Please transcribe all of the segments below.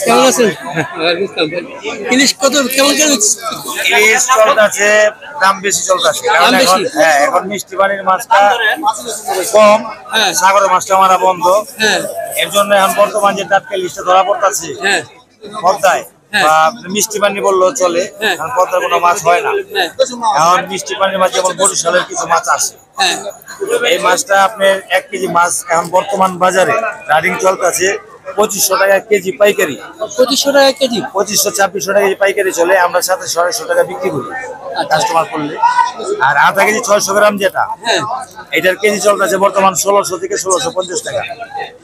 কেমন আছেন? ইলিশ কত কেমন কেমন? ইলিশ চলতেছে, দাম বেশি চলতেছে কারণ এখন মিষ্টি পানির মাছটা কম, সাগরের মাছটা মারা বন্ধ। এর জন্য এখন বর্তমান যে টাটকা ইলিশটা ধরা পড়তেছে পদ্মায় বা মিষ্টি পানি বললেও চলে, এখন পদ্মার কোনো মাছ হয় না। এখন মিষ্টি পানির মাছ যেমন বরিশালের কিছু মাছ আসে, এই মাছটা আপনার 1 কেজি মাছ এখন বর্তমান বাজারে রানিং চলতেছে 2500 টাকা কেজি পাইকারি। 2500 টাকা কেজি? 2500-2600 টাকা কেজি পাইকারি চলে, আমরা 2700-2800 টাকা বিক্রি করি কাস্টমার করলে। আর আধা কেজি 600 গ্রাম যেটা, এটার কেজি চলতেছে বর্তমান 1600 থেকে 1650 টাকা।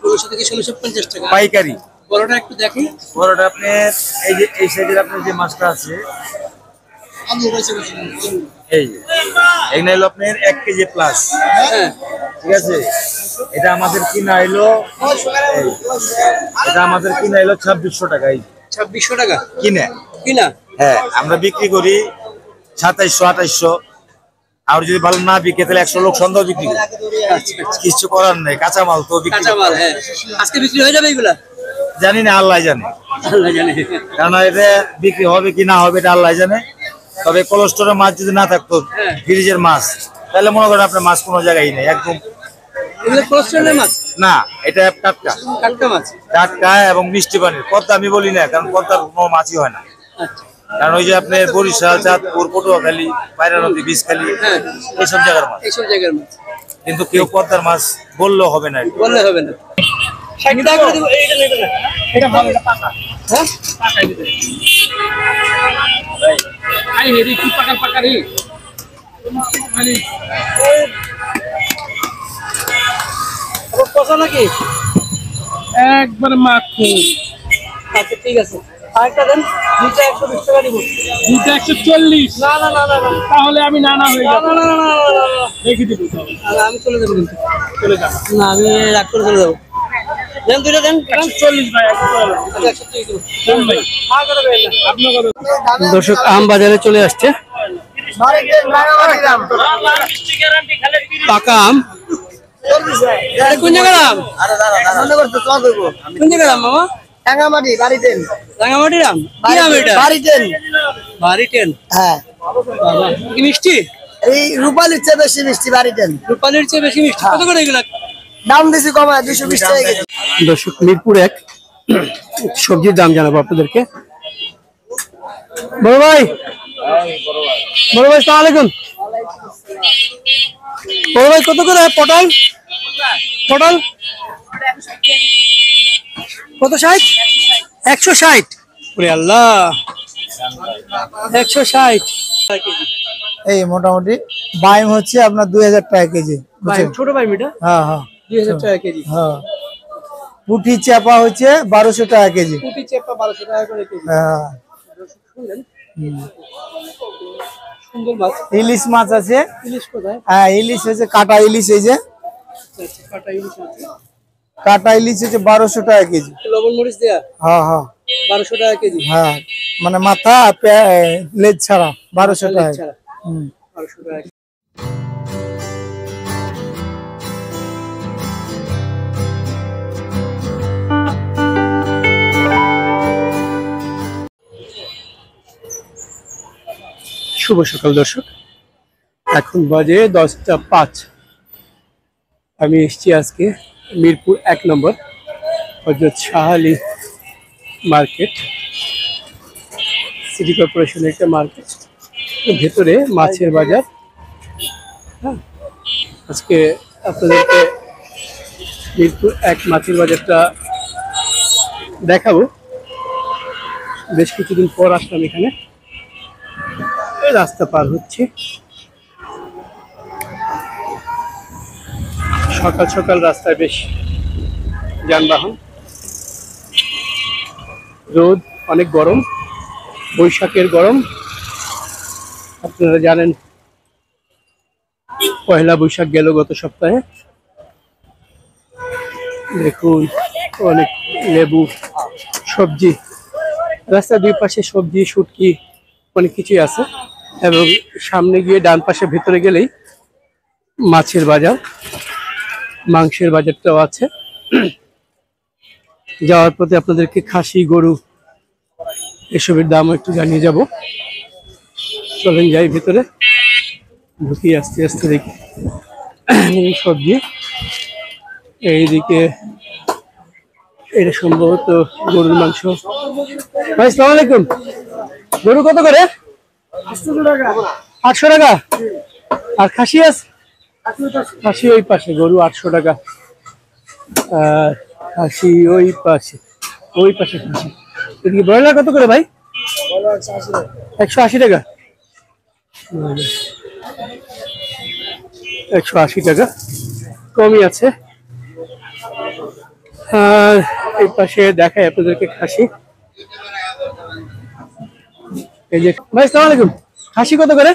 1600 থেকে 1650 টাকা পাইকারি। বড়টা একটু দেখেন। বড়টা আপনি এই যে এই সাইজের আপনার যে মাছটা আছে, এই এখানে হলো আপনার 1 কেজি প্লাস। ঠিক আছে, এটা আমাদের কিনা হইলো, এটা আমাদের কিনা হইলো 2600 টাকা। 2600 টাকা কিনা কিনা? হ্যাঁ, আমরা বিক্রি করি 2700-2800। আর যদি ভালো না বিক্রি তাহলে 100 লোক সন্দেহ বিক্রি করি। কিছু করার নেই, কাঁচামাল তো বিক্রি। কাঁচামাল, হ্যাঁ। আজকে বিক্রি হয়ে যাবে এগুলা? জানি না, আল্লাহ জানে। আল্লাহ জানে, কারণ এটা বিক্রি হবে কি না হবে এটা আল্লাহ জানে। তবে কোল্ড স্টোরের মাছ যদি না থাকতো, ফ্রিজের মাছ, তাহলে মনে করেন আপনার মাছ কোনো জায়গায় নেই একদম। এগুলো কোল্ড স্টোরের মাছ না, এটা টাটকা টাটকা মাছ, টাটকা এবং মিষ্টি পানির। পদ্মা আমি বলি না, কারণ পদ্মার কোনো মাছই হয় না। কারণ ওই যে আপনার বরিশাল, চাঁদপুর, পটুয়াখালী, পায়রা নদী, বিষখালী, এইসব জায়গার মাছ। এইসব জায়গার মাছ কিন্তু কেউ পদ্মার মাছ বললেও হবে না, বললে হবে না। 60 টাকা করে দেব। এটা ভালো, এটা পাকা। হ্যাঁ, পাকাই দিতে। আই হেরি কি পাকা পাকা রে মানে আবার কষা নাকি? একবারে মাখো। আচ্ছা ঠিক আছে, আরেকটা দেন। দুইটা 120 টাকা দিব। দুইটা 140? না না না না, তাহলে আমি না না হয়ে যাব। না না না না দেখি দিব। আমি চলে যাব, কিন্তু চলে যাব না, আমি রাগ করে চলে যাব। দেন দুইটা দেন। 140 ভাই, 130 দিব। দেন ভাই, দর্শক আম বাজারে চলে আসছে। পাকা আম। কোন জায়গার আম? কোন জায়গার আম মামা? রাঙামাটি বাড়িতেন। রাঙামাটির আম? কি আম এটা? বাড়িতেন। বাড়িতেন? হ্যাঁ। বাবা, কি মিষ্টি? এই রূপালির চেয়ে বেশি মিষ্টি বাড়িতেন। রূপালির চেয়ে বেশি মিষ্টি? কত করে এগুলা? দাম বেশি কমায় 220 টাকা কেজি। দর্শক মিরপুর 1 সবজির দাম জানাবো আপনাদেরকে। বড় ভাই, বড় ভাই আসসালামু আলাইকুম। বড় ভাই কত করে পটল? পটল কত? 60? 160? ওরে আল্লাহ, 160 কেজি। এই মোটামুটি বাইম হচ্ছে আপনার 2000 টাকা কেজি। ছোট বাইম এটা? হ্যাঁ হ্যাঁ, 2000 টাকা কেজি। হ্যাঁ। পুঁটি চাপা হচ্ছে 1200 টাকা কেজি। পুঁটি চাপা 1200 টাকা করে কেজি। হ্যাঁ। সুন্দর মাছ। ইলিশ মাছ আছে। ইলিশ কোথায়? হ্যাঁ, ইলিশ হচ্ছে কাটা ইলিশ। এই যে কাটা ইলিশ আছে। কাটা ইলিশ হচ্ছে 1200 টাকা কেজি। লবণ মরিচ দেয়া? হ্যাঁ হ্যাঁ, 1200 টাকা কেজি। হ্যাঁ, মানে মাথা লেজ ছাড়া 1200 টাকা। 1200 টাকা। শুভ সকাল দর্শক, এখন বাজে 10টা 5। আমি এসেছি আজকে মিরপুর 1 নম্বর হযরত শাহ আলী মার্কেট, সিটি কর্পোরেশনের একটা মার্কেট, ভেতরে মাছের বাজার। আজকে আপনাদেরকে মিরপুর 1 মাছের বাজারটা দেখাবো। বেশ কিছুদিন পর আসলাম এখানে, রাস্তা পার হচ্ছে। সকাল সকাল রাস্তায় বেশ যানবাহন, রোদ, অনেক গরম, বৈশাখের গরম। আপনারা জানেন পয়লা বৈশাখ গেল গত সপ্তাহে। দেখুন অনেক লেবু, সবজি, রাস্তার দুই পাশে সবজি, শুটকি, অনেক কিছুই আছে। এবং সামনে গিয়ে ডান পাশে ভেতরে গেলেই মাছের বাজার, মাংসের বাজারটাও আছে। যাওয়ার পথে আপনাদেরকে খাসি গরু এসবের দাম একটু জানিয়ে যাব। চলেন যাই ভিতরে, ঢুকি আস্তে আস্তে দেখি সবজি। এইদিকে এটা সম্ভবত গরুর মাংস। ভাই সালাম আলাইকুম, গরু কত করে? 800 টাকা। আর খাসি আছে? খাসি ওই পাশে, গরু 800 টাকা। আর খাসি ওই পাশে, ওই পাশে খাসি। এদিকে ব্রয়লার কত করে ভাই? 180 টাকা। 180 টাকা, কমই আছে। আর এই পাশে দেখায় আপনাদেরকে খাসি। এই যে ভাই সালাম আলাইকুম, খাসি কত করে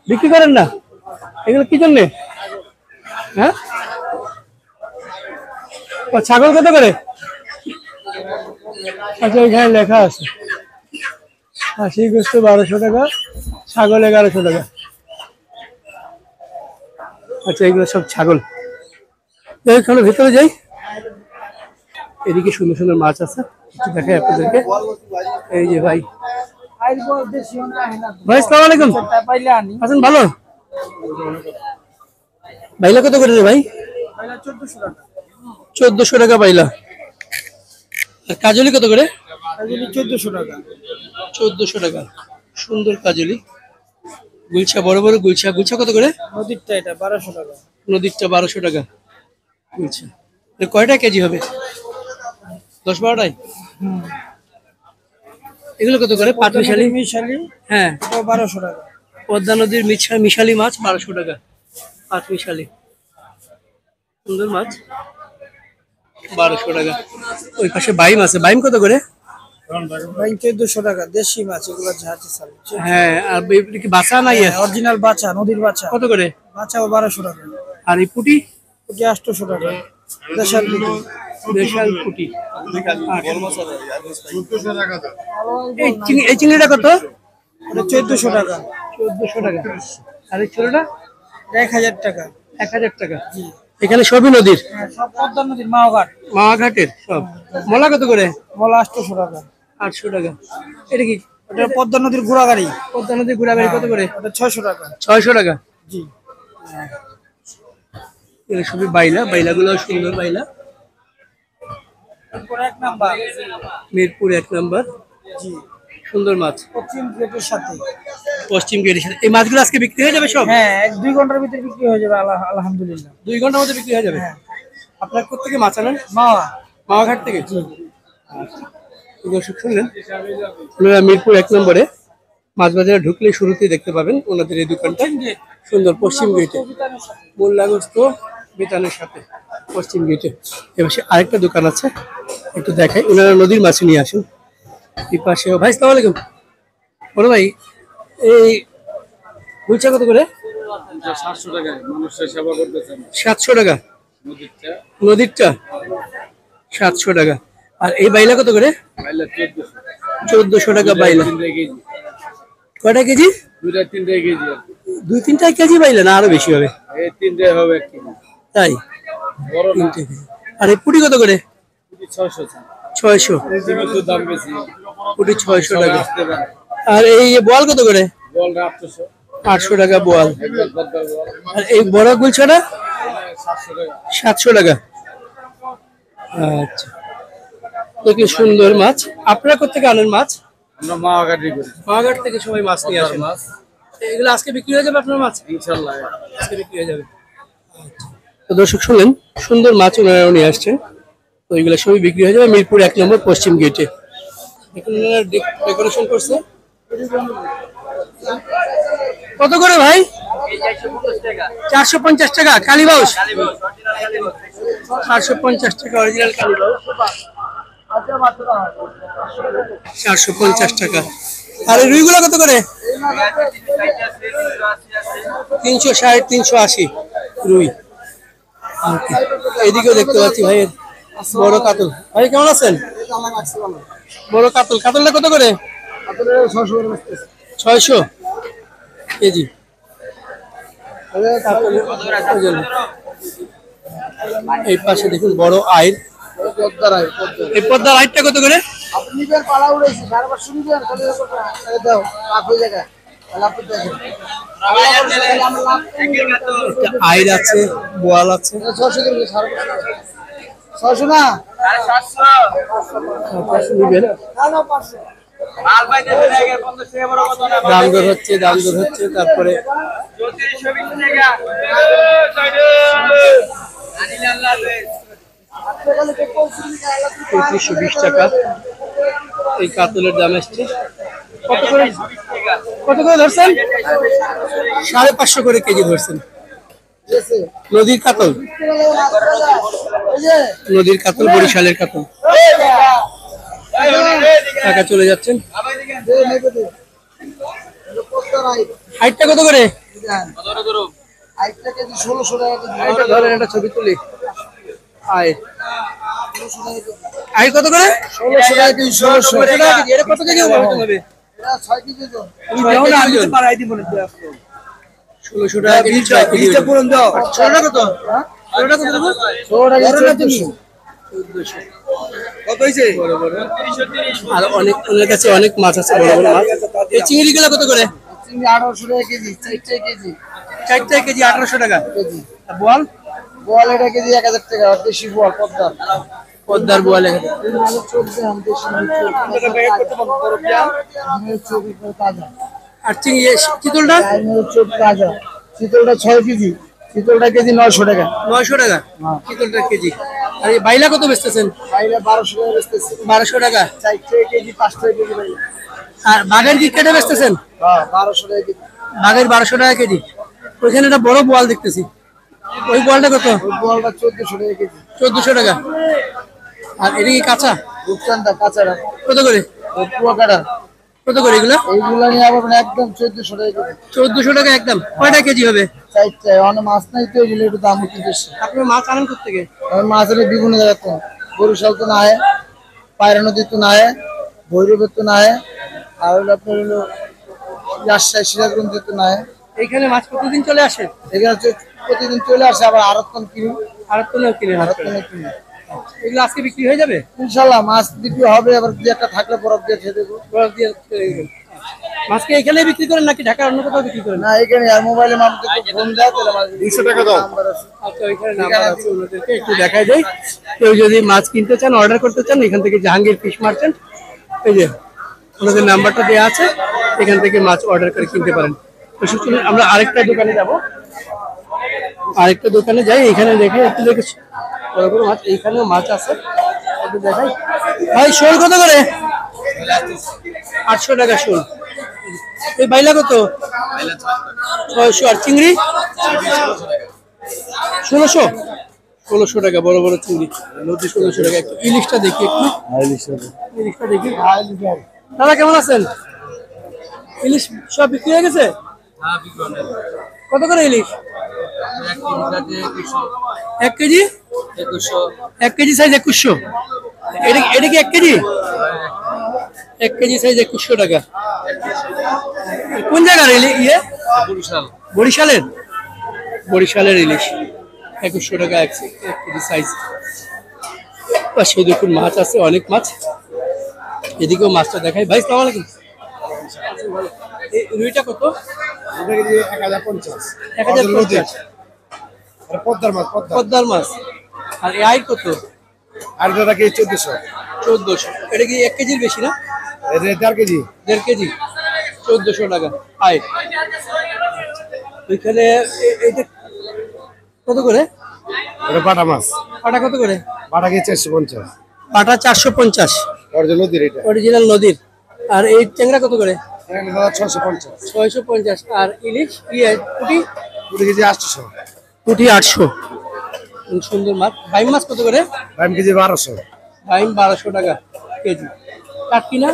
বিক্রি করেন না? এগুলো কি জন্যে? হ্যাঁ, ছাগল কত করে? আচ্ছা, এখানে লেখা আছে খাসি গোস্ত 1200 টাকা, ছাগল 1100 টাকা। আচ্ছা, এগুলো সব ছাগল। এখানে ভেতরে যাই, এদিকে সুন্দর সুন্দর মাছ আছে, দেখাই আপনাদেরকে। এই যে ভাই, ভাই সালাম আলাইকুম, আছেন ভালো? বাইলা কত করে রে ভাই? 1400 টাকা বাইলা। আর কাজলি কত করে? 1400 টাকা। 1400 টাকা, সুন্দর কাজলি। গুলছা, বড় বড় গুলছা। গুলছা কত করে? নদীরটা এটা 1200 টাকা। নদীরটা 1200 টাকা গুলছা। কয়টা কেজি হবে? 10-12টাই। এগুলো কত করে? পাঁচ মিশালি। মিশালি, হ্যাঁ, 1200 টাকা। পদ্মা নদীর মিশালি মাছ 1200 টাকা, পাঁচ মিশালি। সুন্দর মাছ 1200 টাকা। ওই পাশে বাইম আছে, বাইম কত করে? 1400 টাকা, দেশি মাছ এগুলো। হ্যাঁ, আর কি বাছা নাই? অরিজিনাল বাছা, নদীর বাছা। কত করে? বাছাও 1200 টাকা। আর এই পুটি? পুটি 800 টাকা, দেশাল পুটি। দেশাল পুটি। এই চিংড়িটা কত? 1400 টাকা। 1400 টাকা। আর এই ছোটটা 1000 টাকা। 1000 টাকা। এখানে সবই নদীর? সব পদ্মা নদীর, মাওঘাট। মাওঘাটের সব। মলা কত করে? মলা 800 টাকা। 800 টাকা। এটা কি? ওটা পদ্মা নদীর ঘোড়া গাড়ি। পদ্মা নদীর ঘোড়া গাড়ি কত করে? ওটা 600 টাকা। 600 টাকা, জি। এটা সবই বাইলা, বাইলাগুলো সুন্দর বাইলা। মিরপুর 1 নাম্বার, জি। সুন্দর মাছ, পশ্চিম গেটের সাথে। পশ্চিম গেটের সাথে। এই মাছগুলো আজকে বিক্রি হয়ে যাবে সব? হ্যাঁ, 1-2 ঘন্টার ভিতরে বিক্রি হয়ে যাবে, আলহামদুলিল্লাহ। 2 ঘন্টার মধ্যে বিক্রি হয়ে যাবে? হ্যাঁ। আপনার কোথা থেকে মাছ আনেন? মাওয়া ঘাট থেকে। দর্শক শুনলেন, আপনারা মিরপুর 1 নম্বরে মাছ বাজারে ঢুকলে শুরুতেই দেখতে পাবেন ওনাদের এই দোকানটা। সুন্দর, পশ্চিম গেটে, মোল্লাগস্ত বেতানের সাথে, পশ্চিম গেটে। এবার আরেকটা দোকান আছে, একটু দেখাই। ওনারা নদীর মাছ নিয়ে আসেন। এই পাশেও। ভাই সালাম আলাইকুম, বলো ভাই, এই গুলচা কত করে? 700 টাকা। মানুষের সেবা করতেছেন। 700 টাকা নদীরটা, 700 টাকা। আর এই বাইলা কত করে? বাইলা 1400 টাকা বাইলা। কয়টা কেজি? 2-3 কেজি। 2-3 কেজি বাইলা না আরো বেশি হবে? এই 3 হবে 1 কেজি। তাই? বড় না। আর এই পুটি কত করে? পুটি 600 টাকা। 600 দাম বেশি। পুটি 600 টাকা। আর এই বল কত করে? বল 800। 800 টাকা বল। আর এই বড় গুলছাটা? 700 টাকা। 700 টাকা। আচ্ছা, দেখি সুন্দর মাছ। আপনারা কোথেকে আনেন মাছ? আমরা মাওয়াঘাট থেকে সবাই মাছ নিয়ে আসেন। এগুলো আজকে বিক্রি হয়ে যাবে আপনার মাছ? ইনশাআল্লাহ আজকে বিক্রি হয়ে যাবে। তো দর্শক শুনলেন, সুন্দর মাছ ওনারা নিয়ে আসছেন। তো এগুলো সবই বিক্রি হয়ে যাবে মিরপুর 1 নম্বর পশ্চিম গেটে। এখন ওনারা ডেকোরেশন করছে। কত করে ভাই? 450 টাকা। কালীবাউস 450 টাকা, অরিজিনাল কালীবাউস 450 টাকা। আর এই রুইগুলো কত করে? 360, 380 রুই। এইদিকেও দেখতে পাচ্ছি ভাই বড় কাতল। ভাই কেমন আছেন? বড় কাতল। কাতলটা কত করে? 600 কেজি। এই পাশে দেখুন বড় আইর, এই পদ্মার আইরটা কত করে? একটা আইর আছে, বোয়াল আছে। নিবেন। দাম দর হচ্ছে, তারপরে ৩৫20 টাকা এই কাতলের দাম আসছে। কত করে ধরছেন? 550 করে কেজি ধরছেন। নদীর কাতল, বরিশালের কাতল। টাকা চলে যাচ্ছেন। হাইটটা কত করে? ধরেন একটা ছবি তুলি। আই কত করে? 1600 টাকা কেজি। 1600 টাকা কেজি। এটা কত কেজি হবে? 6 কেজি তো। 1600 টাকা কেজি, 6 কেজি। পুরন দাও। 16 টাকা কত? 16 টাকা কত দেবো? 16 টাকা 1400। কত হইছে? বড় বড়। আর অনেক, ওনার কাছে অনেক মাছ আছে, বড় বড় মাছ। এই চিংড়িগুলো কত করে? চিংড়ি 1800 টাকা কেজি, 4 কেজি। 4 কেজি 1800 টাকা কেজি। আর বোয়াল? বোয়াল এটা কেজি 1000 টাকা। দেশি বোয়াল, পদ্মার বোয়াল 1000 টাকা। আর চিংড়ি চিতলটা? চিতলটা 6 কেজি। চিতলটা কেজি 900 টাকা। 900 টাকা চিতলটা কেজি। আর এই বাইলা কত বেচতেছেন? বাইলা 1200 টাকা বেচতেছি। 1200 টাকা 4 কেজি, 5 টাকা কেজি বাইলা। আর বাঘের কি কেটে বেচতেছেন? হ্যাঁ, 1200 টাকা কেজি। বাঘের 1200 টাকা কেজি। ওইখানে একটা বড় বোয়াল দেখতেছি, ওই বোয়ালটা কত? ওই বোয়ালটা 1400 টাকা কেজি। 1400 টাকা। আর এটা কি কাঁচা? রূপচাঁদা কাঁচাটা কত করে? কুয়াকাটা কত করে? এগুলা নিয়ে আবার একদম 1400 টাকা কেজি। 1400 টাকা একদম। কয়টা কেজি হবে? 4টা। অনেক মাছ নাই তো, এগুলো একটু দাম একটু বেশি। আপনি মাছ আনেন কোথা থেকে? মাছ এনে বিভিন্ন জায়গা তো। বরিশাল তো না হয়, পায়রা নদী তো না হয়, ভৈরবের তো না হয়, আর হলো আপনার হলো রাজশাহী সিরাজগঞ্জ তো না হয়। এইখানে মাছ প্রতিদিন চলে আসে? এখানে প্রতিদিন চলে আসে, আবার আড়তন কিনি। আড়তনেও কিনে? আড়তনেও কিনি। এগুলো আজকে বিক্রি হয়ে যাবে ইনশাআল্লাহ। মাছ বিক্রি হবে, আবার দুই একটা থাকলে বরফ দিয়ে খেয়ে দেবো। বরফ দিয়ে মাছকে এখানে বিক্রি করেন নাকি ঢাকার অন্য কোথাও বিক্রি করেন? না, এখানে। আর মোবাইলে মামকে ফোন দেয়, তাহলে 200 টাকা দাও। আচ্ছা, ওইখানে নাম্বার আছে, ওনাদেরকে একটু দেখাই দেই। কেউ যদি মাছ কিনতে চান, অর্ডার করতে চান, এখান থেকে জাহাঙ্গীর ফিশ মার্চেন্ট, এই যে ওনাদের নাম্বারটা দেওয়া আছে, এখান থেকে মাছ অর্ডার করে কিনতে পারেন। তো চলুন আমরা আরেকটা দোকানে যাব, আরেকটা দোকানে যাই। এখানে দেখে একটু দেখেছি বড় বড় মাছ, এইখানেও মাছ আছে, একটু দেখাই। ভাই শোল কত করে? 800 টাকা শোল। এই বাইলা কত? 600। আর চিংড়ি? 1600 টাকা বড় বড় চিংড়ি। 1600 টাকা। একটু ইলিশটা দেখি, একটু ইলিশটা দেখি। দাদা কেমন আছেন? ইলিশ সব বিক্রি হয়ে গেছে? কত করে ইলিশ? 1 কেজি 2100। 1 KG size 2100। এটা কি 1 কেজি? 1 কেজি সাইজ 2100 টাকা। কোন জায়গার ইলিশ? বরিশালের? বরিশালের ইলিশ 2100 টাকা 1 কেজি সাইজ। পাশে দেখুন মাছ আছে, অনেক মাছ। এদিকেও মাছটা দেখাই। ভাই সালাম আলাইকুম। রুইটা কত? 1050। 1050। পদ্মার মাছ। আর এই আইর কত? আর দাদা কি 1400। 1400। এটা কি 1 কেজির বেশি না? এটা 1.5 কেজি। 1.5 কেজি 1400 টাকা আইর। ওইখানে এটা কত করে? এটা পাটা মাছ। পাটা কত করে? পাটা কি 450। পাটা 450 নদীর, এটা অরিজিনাল নদীর। আর এই ট্যাংরা কত করে? 650। 650। আর ইলিশ কি পুঁটি? পুঁটি কেজি 800। পুঁটি 800। সুন্দর মাছ। বাইম মাছ কত করে? বাইম কেজি 1200। বাইম 1200 টাকা কেজি। টাটকিনা?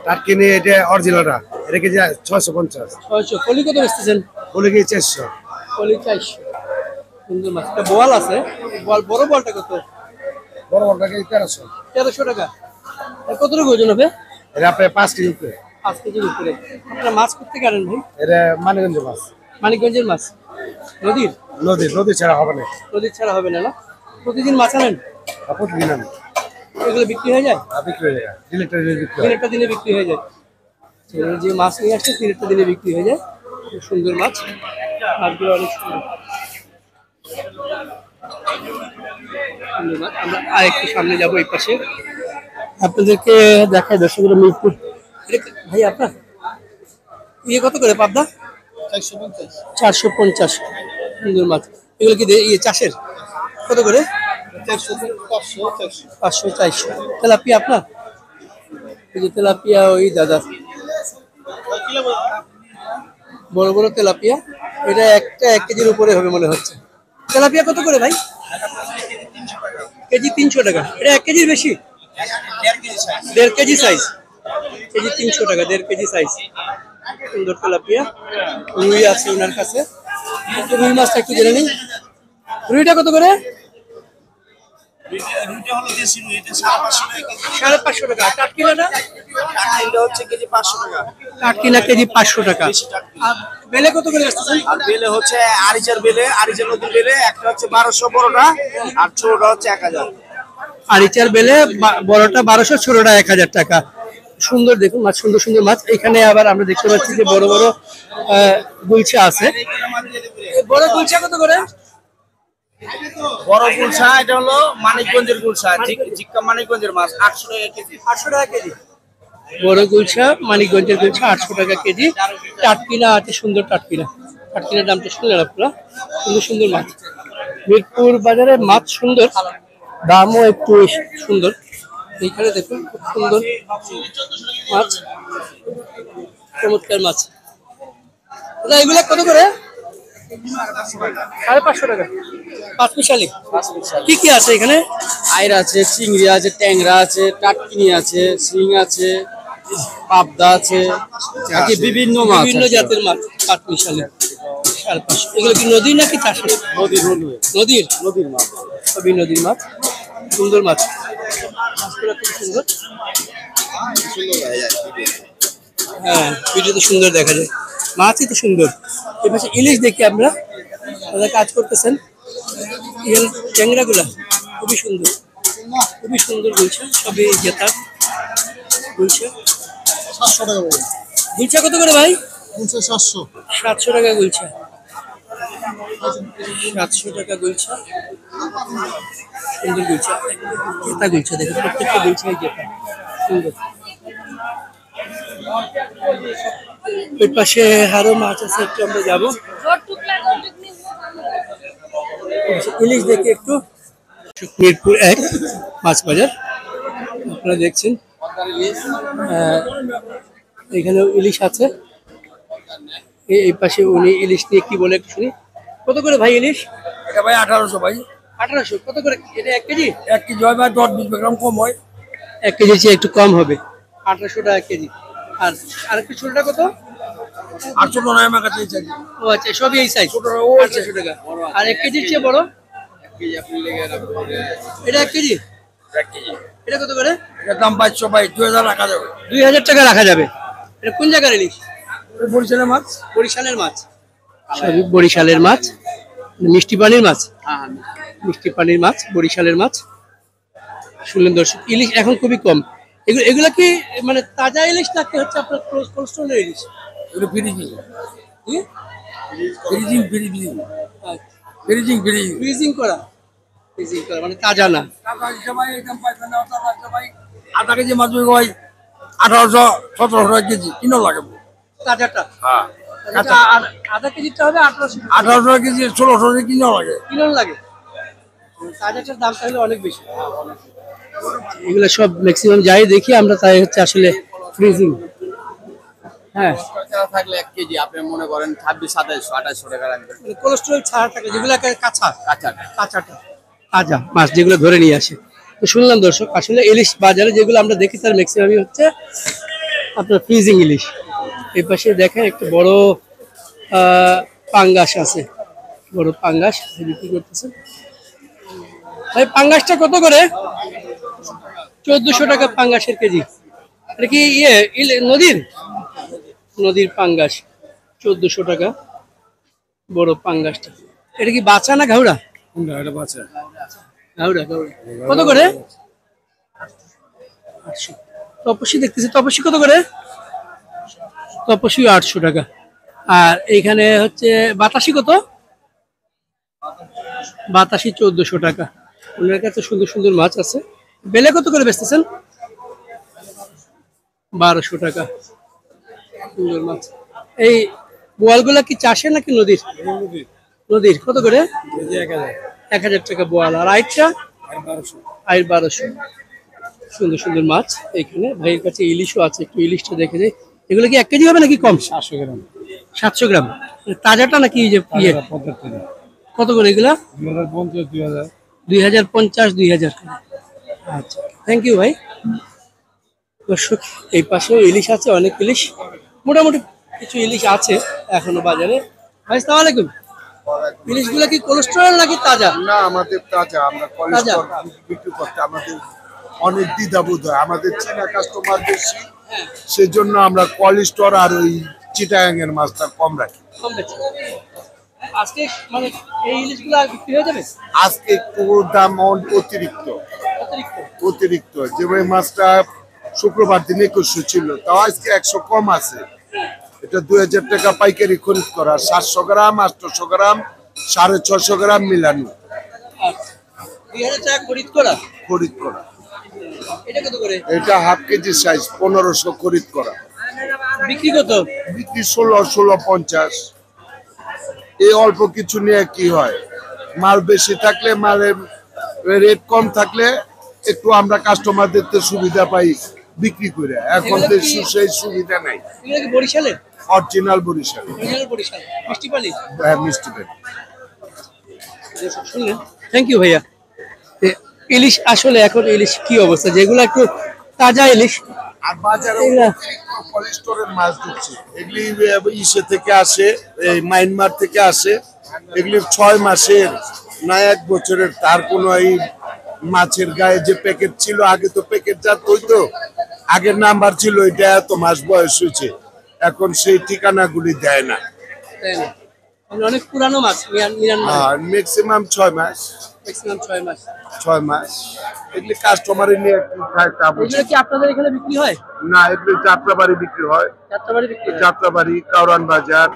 টাটকিনি এটা অরিজিনালটা, এটা কেজি 650। 600। কলি কত বেচতেছেন? কলি কেজি 400। কলি 400। সুন্দর মাছ। একটা বোয়াল আছে, বোয়াল বড় বোয়ালটা কত? বড় বোয়ালটা কেজি 1300। 1300 টাকা। কতটুকু ওজন হবে? এটা আপনার 5 কেজি উপরে। 5 কেজির উপরে। আপনারা মাছ করতে পারেন ভাই? এটা মানিকগঞ্জের মাছ। মানিকগঞ্জের মাছ? নদীর ছাড়া হবে না। নদীর ছাড়া হবে না, না? প্রতিদিন মাছ আনেন? প্রতিদিন আমি এগুলো বিক্রি হয়ে যায়? বিক্রি হয়ে যায়, তিনেরটা দিনে বিক্রি হয়ে যায়। যে মাছ নিয়ে আসছে তিনেরটা দিনে বিক্রি হয়ে যায়। খুব সুন্দর মাছ, মাছগুলো অনেক সুন্দর। আমরা আরেকটু সামনে যাবো এই পাশে, আপনাদেরকে দেখায় দর্শকরা মিরপুর। ভাই আপনার ইয়ে কত করে পাবদা? 450। সুন্দর মাছ। এগুলো কি ইয়ে চাষের? কত করে? 500 400। তেলাপিয়া আপনার? এই যে তেলাপিয়া ওই দাদা, বড় বড় তেলাপিয়া, এটা একটা 1 কেজির উপরে হবে মনে হচ্ছে। তেলাপিয়া কত করে ভাই? কেজি 300 টাকা। এটা 1 কেজির বেশি? 1.5 কেজি সাইজ। কেজি 300 টাকা, 1.5 কেজি সাইজ। সুন্দর তেলাপিয়া। রুই আছে ওনার কাছে। রুই মাছটা একটু জেনে নিই। রুইটা কত করে? 550 টাকা। টাটকিনাটা? হচ্ছে কেজি 500 টাকা। টাটকিনা কেজি 500 টাকা। আর বেলে কত করে আসতেছেন? আর বেলে হচ্ছে আরিচার বেলে, আরিচার নদীর বেলে একটা হচ্ছে 1200 বড়টা, আর ছোটটা হচ্ছে 1000। আরিচার বেলে বড়টা 1200, ছোটটা 1000 টাকা। সুন্দর দেখুন মাছ, সুন্দর সুন্দর মাছ। এখানে আবার আমরা দেখতে পাচ্ছি যে বড় বড় গুলশা আছে। বড় গুলশা কত করে? বড় গুলশা এটা হলো মানিকগঞ্জের গুলশা, জিক্কা মানিকগঞ্জের মাছ 800 টাকা কেজি। 800 টাকা কেজি। বড় গুলশা মানিকগঞ্জের গুলশা 800 টাকা কেজি। টাটকিনা আছে, সুন্দর টাটকিনা। টাটকিনার দামটা শুনলেন আপনারা। সুন্দর সুন্দর মাছ। মিরপুর বাজারে মাছ সুন্দর, দামও একটু সুন্দর। এইখানে দেখুন খুব সুন্দর মাছ, চমৎকার মাছ। এগুলা কত করে? 550 টাকা। 5 মিশালি। কি কি আছে এখানে? আইর আছে, চিংড়ি আছে, ট্যাংরা আছে, টাটকিনি আছে, শিং আছে, পাবদা আছে, বিভিন্ন মাছ, বিভিন্ন জাতের মাছ। 5 মিশালি 550। এগুলো কি নদীর নাকি চাষের? নদীর নদীর নদীর মাছ। সবই নদীর মাছ। সুন্দর মাছ, মাছগুলো খুব সুন্দর। হ্যাঁ, ভিডিওতে সুন্দর দেখা যায়, মাছই তো সুন্দর। এর পাশে ইলিশ দেখি আমরা, তারা কাজ করতেছেন। এখানে ট্যাংরাগুলা খুবই সুন্দর, খুবই সুন্দর গুলশা, সবই জেতার গুলশা। 700 টাকা গুলশা কত করে ভাই? 700। 700 টাকা গুলশা। 700 টাকা গুলশা। সুন্দর গুলশা, জেতা গুলশা দেখুন, প্রত্যেকটা গুলশাই জেতা সুন্দর। ওই পাশে আরো মাছ আছে, একটু আমরা যাবো। ইলিশ দেখি একটু। মিরপুর 1 মাছ বাজার আপনারা দেখছেন। এখানে ইলিশ আছে। এই পাশে উনি ইলিশ নিয়ে কি বলে একটু শুনি। কত করে ভাই ইলিশ? এটা ভাই 1800 ভাই। 1800। কত করে এটা? 1 কেজি? 1 কেজি হয় ভাই 10-20 গ্রাম কম হয়। 1 কেজির চেয়ে একটু কম হবে, 1800 টাকা কেজি। আর আরেকটু ছোটটা কত? 800 টাকা আমার কাছে চাই। ও আচ্ছা, সবই এই সাইজ, 1800 টাকা। আর 1 কেজির চেয়ে বড়? এটা 1 কেজি? 1 কেজি। এটা কত করে? এটার দাম 500 ভাই, 2000 রাখা যাবে। 2000 টাকা রাখা যাবে। এটা কোন জায়গার ইলিশ? বরিশালের মাছ। বরিশালের মাছ। সবই বরিশালের মাছ, মিষ্টি পানির মাছ। মিষ্টি পানির মাছ, বরিশালের মাছ। শুনলেন দর্শক, ইলিশ এখন খুবই কম। এগুলা কি মানে তাজা ইলিশ নাকি হচ্ছে আপনার কোল্ড স্টোরের ইলিশ? এগুলো ফ্রিজিং। কি? ফ্রিজিং ফ্রিজিং করা? ফ্রিজিং করা মানে তাজা না। আধা কেজি মাছ হয় 1800-1700 টাকা কেজি, কিনো লাগে। তাজাটা? হ্যাঁ। আর আধা কেজিটা হবে 1800 1800 টাকা কেজি, 1600 টাকা কিনো লাগে। কিলো লাগে। তাজাটার দাম তাহলে অনেক বেশি। এগুলো সব ম্যাক্সিমাম যাই দেখি আমরা, তাই হচ্ছে আসলে ফ্রিজিং। হ্যাঁ, থাকলে 1 কেজি আপনি মনে করেন 2600-2700-2800 টাকা রাখবেন। কোলেস্ট্রল ছাড়া থাকে, যেগুলো কাঁচা কাঁচা কাঁচাটা তাজা মাছ যেগুলো ধরে নিয়ে আসে। তো শুনলাম দর্শক, আসলে ইলিশ বাজারে যেগুলো আমরা দেখি তার ম্যাক্সিমামই হচ্ছে আপনার ফ্রিজিং ইলিশ। এই পাশে দেখেন একটা বড় পাঙ্গাস আছে, বড় পাঙ্গাস বিক্রি করতেছে। ভাই পাঙ্গাসটা কত করে? 1400 টাকা পাঙ্গাসের কেজি। এটা কি নদীর? নদীর পাঙ্গাস 1400 টাকা বড় পাঙ্গাসটা। এটা কি বাচ্চা না ঘাউড়া? এটা বাচ্চা। গাউড়া গাউড়া কত করে? 800। তপসী দেখতেছি, তপসী কত করে? তপসী 800 টাকা। আর এইখানে হচ্ছে বাতাসি কত? বাতাসি 1400 টাকা। ওনার কাছে সুন্দর সুন্দর মাছ আছে। বেলে কত করে বেচতেছেন? 1200 টাকা। সুন্দর মাছ। এই বোয়ালগুলা কি চাষের নাকি নদীর? নদীর। কত করে? 1000 টাকা বোয়াল। আর আইটটা? 1200। সুন্দর সুন্দর মাছ এখানে। ভাইয়ের কাছে ইলিশও আছে, একটু ইলিশটা দেখে যাই। এগুলো কি 1 কেজি হবে নাকি কম? 700 গ্রাম। 700 গ্রাম। তাজাটা নাকি এই যে ইয়ে? কত করে এগুলা? 2050 2000। আচ্ছা, থ্যাংক ইউ ভাই। দর্শক, এই পাশেও ইলিশ আছে, অনেক ইলিশ, মোটামুটি কিছু ইলিশ আছে এখনো বাজারে। ভাই আসসালামু আলাইকুম। ইলিশগুলো কি কোলেস্টেরল নাকি তাজা? না, আমাদের তাজা। আমরা কোলেস্ট্রল বিক্রি করতে আমাদের অনেক দ্বিধাবোধ হয়। আমাদের চীনা কাস্টমার বেশি, সেজন্য আমরা কোলেস্ট্রল আর ওই চিটাগাং এর মাছটা কম রাখি। কম বেচে। আজকে মানে এই ইলিশগুলো আর বিক্রি হয়ে যাবে? আজকে একটু দাম অতিরিক্ত। অতিরিক্ত যেভাবে মাছটা শুক্রবার দিন 2100 ছিল, তাও আজকে 100 কম আছে। এটা 2000 টাকা পাইকারি খরিদ করা, 700 গ্রাম 800 গ্রাম 650 গ্রাম মিলানো 2000 টাকা খরিদ করা। খরিদ করা। এটা কত করে? এটা হাফ কেজি সাইজ 1500 খরিদ করা। বিক্রি কত? বিক্রি 1650। এই অল্প কিছু নিয়ে কি হয়, মাল বেশি থাকলে, মালের রেট কম থাকলে একটু আমরা কাস্টমারদের সুবিধা পাই বিক্রি করে। এখন তো সেই সুবিধা নাই। এগুলো কি বরিশালের? অরিজিনাল বরিশাল। অরিজিনাল বরিশাল। মিষ্টি পালি? হ্যাঁ, মিষ্টি পেট। শুনলেন? থ্যাংক ইউ ভাইয়া। ইলিশ আসলে এখন ইলিশ কি অবস্থা, যেগুলো একটু তাজা ইলিশ আর বাজারে কোলেস্টরের মাছ দিচ্ছে, এগুলি ইসে থেকে আসে, এই মায়ানমার থেকে আসে। এগুলি 6 মাসের না 1 বছরের। তার কোনো এই মাছের গায়ে যে প্যাকেট ছিল, আগে তো প্যাকেট জাত হইতো, আগের নাম্বার ছিল, এটা এত মাস বয়স হয়েছে, এখন সেই ঠিকানাগুলি দেয় না। তাই না? অনেক পুরানো মাছ, মিয়ানমার। আর ম্যাক্সিমাম 6 মাস। ম্যাক্সিমাম 6 মাস। 6 মাস। এগুলি কাস্টমারে নিয়ে কি খায় তা বুঝি এগুলো কি আপনাদের এখানে বিক্রি হয়? না। এগুলি যাত্রাবাড়ি বিক্রি হয়। যাত্রাবাড়ি বিক্রি হয়? যাত্রাবাড়ি, কাউরান বাজার,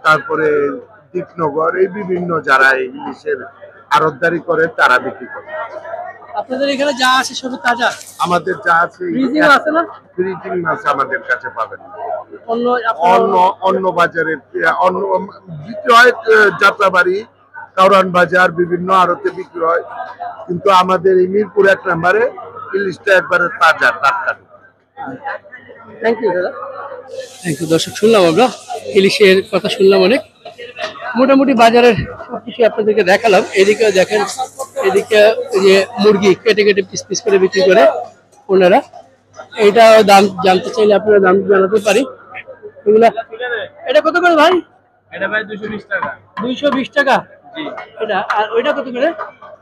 তারপরে দীপনগর, এই বিভিন্ন যারা এই ইলিশের আড়তদারি করে তারা বিক্রি করে। আপনাদের এখানে যা আছে সব তাজা? আমাদের যা আছে ফ্রিজিং আছে না? ফ্রিজিং মাছ আমাদের কাছে পাবেন। অন্য অন্য অন্য বাজারে অন্য বিক্রি হয়, যাত্রাবাড়ি, কাউরান বাজার, বিভিন্ন আড়তে বিক্রি হয়, কিন্তু আমাদের এই মিরপুর 1 নম্বরে ইলিশটা একবারে তাজা টাটকা। থ্যাংক ইউ দাদা। Thank you. দর্শক, শুনলাম আমরা ইলিশের কথা, শুনলাম অনেক। মোটামুটি বাজারের সবকিছু আপনাদেরকে দেখালাম। এদিকে দেখেন, এদিকে যে মুরগি কেটে কেটে পিস পিস করে বিক্রি করে ওনারা। এইটা দাম জানতে চাইলে আপনারা দাম জানাতে পারি। এগুলা এটা কত করে ভাই? এটা ভাই 220 টাকা। 220 টাকা। জি। এটা আর ওইটা কত করে?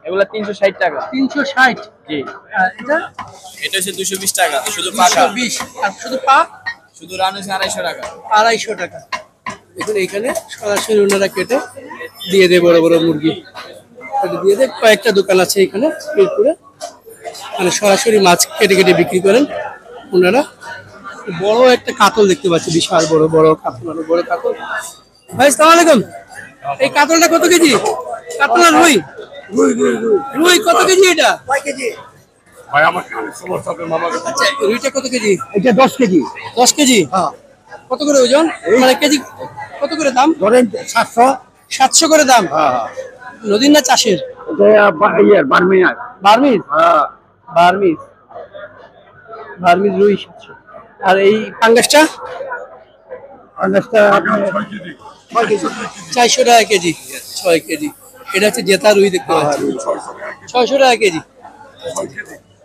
এগুলা 360 টাকা। 360। জি। আর এটা? এটা হচ্ছে 220 টাকা শুধু পাকা। 220। আর শুধু পা? শুধু রান হচ্ছে 250 টাকা। 250 টাকা। দেখুন এইখানে সরাসরি ওনারা কেটে দিয়ে দেয় বড় বড় মুরগি। এটা দিয়ে দেয়। কয়েকটা দোকান আছে এখানে মিরপুরে, মানে সরাসরি মাছ কেটে কেটে বিক্রি করেন ওনারা। বড় একটা কাতল দেখতে পাচ্ছি, বিশাল বড় বড় কাতল, অনেক বড় কাতল। ভাই আসসালামু আলাইকুম। এই কাতলটা কত কেজি? কাতল আর রুই? রুই কত কেজি এটা? ভাই আমার সমস্যা মামা। আচ্ছা, রুইটা কত কেজি? এটা 10 কেজি। 10 কেজি? হ্যাঁ। কত করে ওজন? মানে কেজি কত করে দাম? ধরেন 700। 700 করে দাম? হ্যাঁ। নদীর না চাষের? এটা বার্মিনার। বার্মিজ? হ্যাঁ। বার্মিজ। বার্মিজ রুই 700। আর এই পাঙ্গাসটা? পাঙ্গাসটা 400 টাকা কেজি। 6 কেজি। এটা হচ্ছে জেতা রুই দেখতে পাচ্ছি। 600 টাকা কেজি।